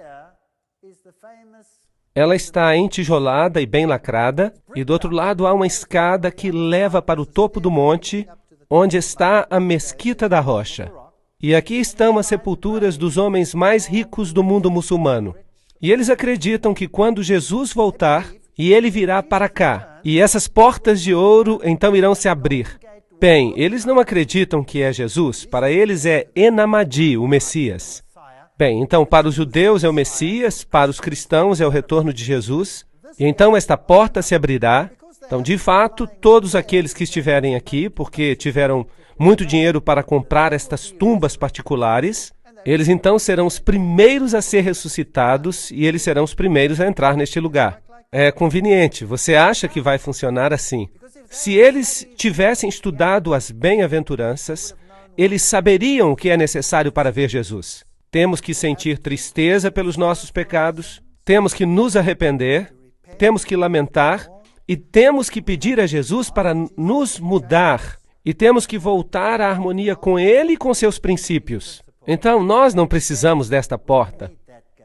Ela está entijolada e bem lacrada, e do outro lado há uma escada que leva para o topo do monte, onde está a Mesquita da Rocha. E aqui estão as sepulturas dos homens mais ricos do mundo muçulmano. E eles acreditam que quando Jesus voltar, e ele virá para cá, e essas portas de ouro então irão se abrir. Bem, eles não acreditam que é Jesus, para eles é Enamadi, o Messias. Bem, então para os judeus é o Messias, para os cristãos é o retorno de Jesus, e então esta porta se abrirá. Então, de fato, todos aqueles que estiverem aqui, porque tiveram muito dinheiro para comprar estas tumbas particulares, eles então serão os primeiros a ser ressuscitados e eles serão os primeiros a entrar neste lugar. É conveniente, você acha que vai funcionar assim? Se eles tivessem estudado as bem-aventuranças, eles saberiam o que é necessário para ver Jesus. Temos que sentir tristeza pelos nossos pecados, temos que nos arrepender, temos que lamentar e temos que pedir a Jesus para nos mudar e temos que voltar à harmonia com Ele e com seus princípios. Então, nós não precisamos desta porta.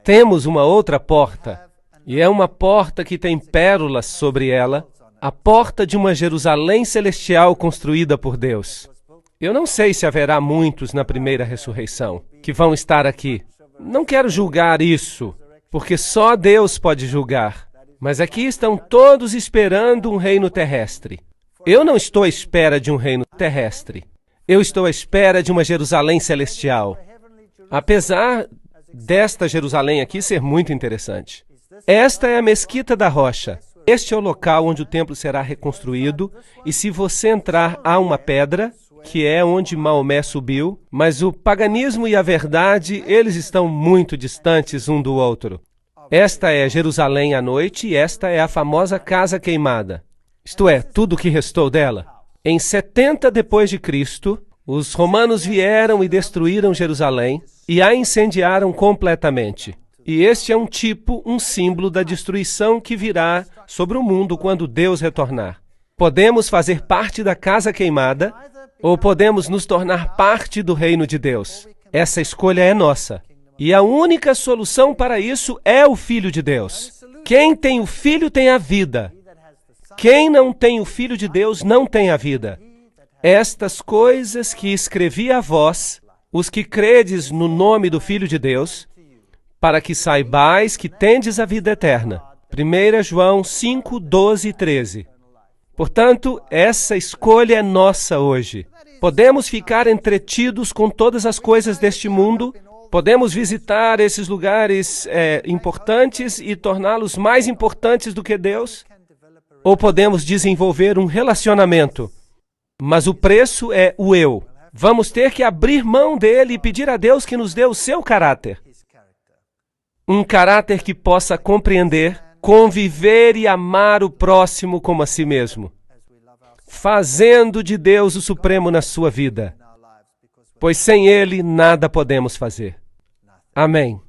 Temos uma outra porta, e é uma porta que tem pérolas sobre ela, a porta de uma Jerusalém celestial construída por Deus. Eu não sei se haverá muitos na primeira ressurreição que vão estar aqui. Não quero julgar isso, porque só Deus pode julgar. Mas aqui estão todos esperando um reino terrestre. Eu não estou à espera de um reino terrestre. Eu estou à espera de uma Jerusalém celestial. Apesar desta Jerusalém aqui ser muito interessante. Esta é a Mesquita da Rocha. Este é o local onde o templo será reconstruído, e se você entrar, há uma pedra, que é onde Maomé subiu, mas o paganismo e a verdade, eles estão muito distantes um do outro. Esta é Jerusalém à noite e esta é a famosa Casa Queimada. Isto é, tudo o que restou dela. Em 70 depois de Cristo, os romanos vieram e destruíram Jerusalém e a incendiaram completamente. E este é um símbolo da destruição que virá sobre o mundo quando Deus retornar. Podemos fazer parte da Casa Queimada ou podemos nos tornar parte do reino de Deus. Essa escolha é nossa. E a única solução para isso é o Filho de Deus. Quem tem o Filho tem a vida. Quem não tem o Filho de Deus não tem a vida. Estas coisas que escrevi a vós, os que credes no nome do Filho de Deus, para que saibais que tendes a vida eterna. 1 João 5, 12 e 13. Portanto, essa escolha é nossa hoje. Podemos ficar entretidos com todas as coisas deste mundo, podemos visitar esses lugares importantes e torná-los mais importantes do que Deus, ou podemos desenvolver um relacionamento. Mas o preço é o eu. Vamos ter que abrir mão dele e pedir a Deus que nos dê o seu caráter. Um caráter que possa compreender, conviver e amar o próximo como a si mesmo, fazendo de Deus o supremo na sua vida, pois sem Ele nada podemos fazer. Amém.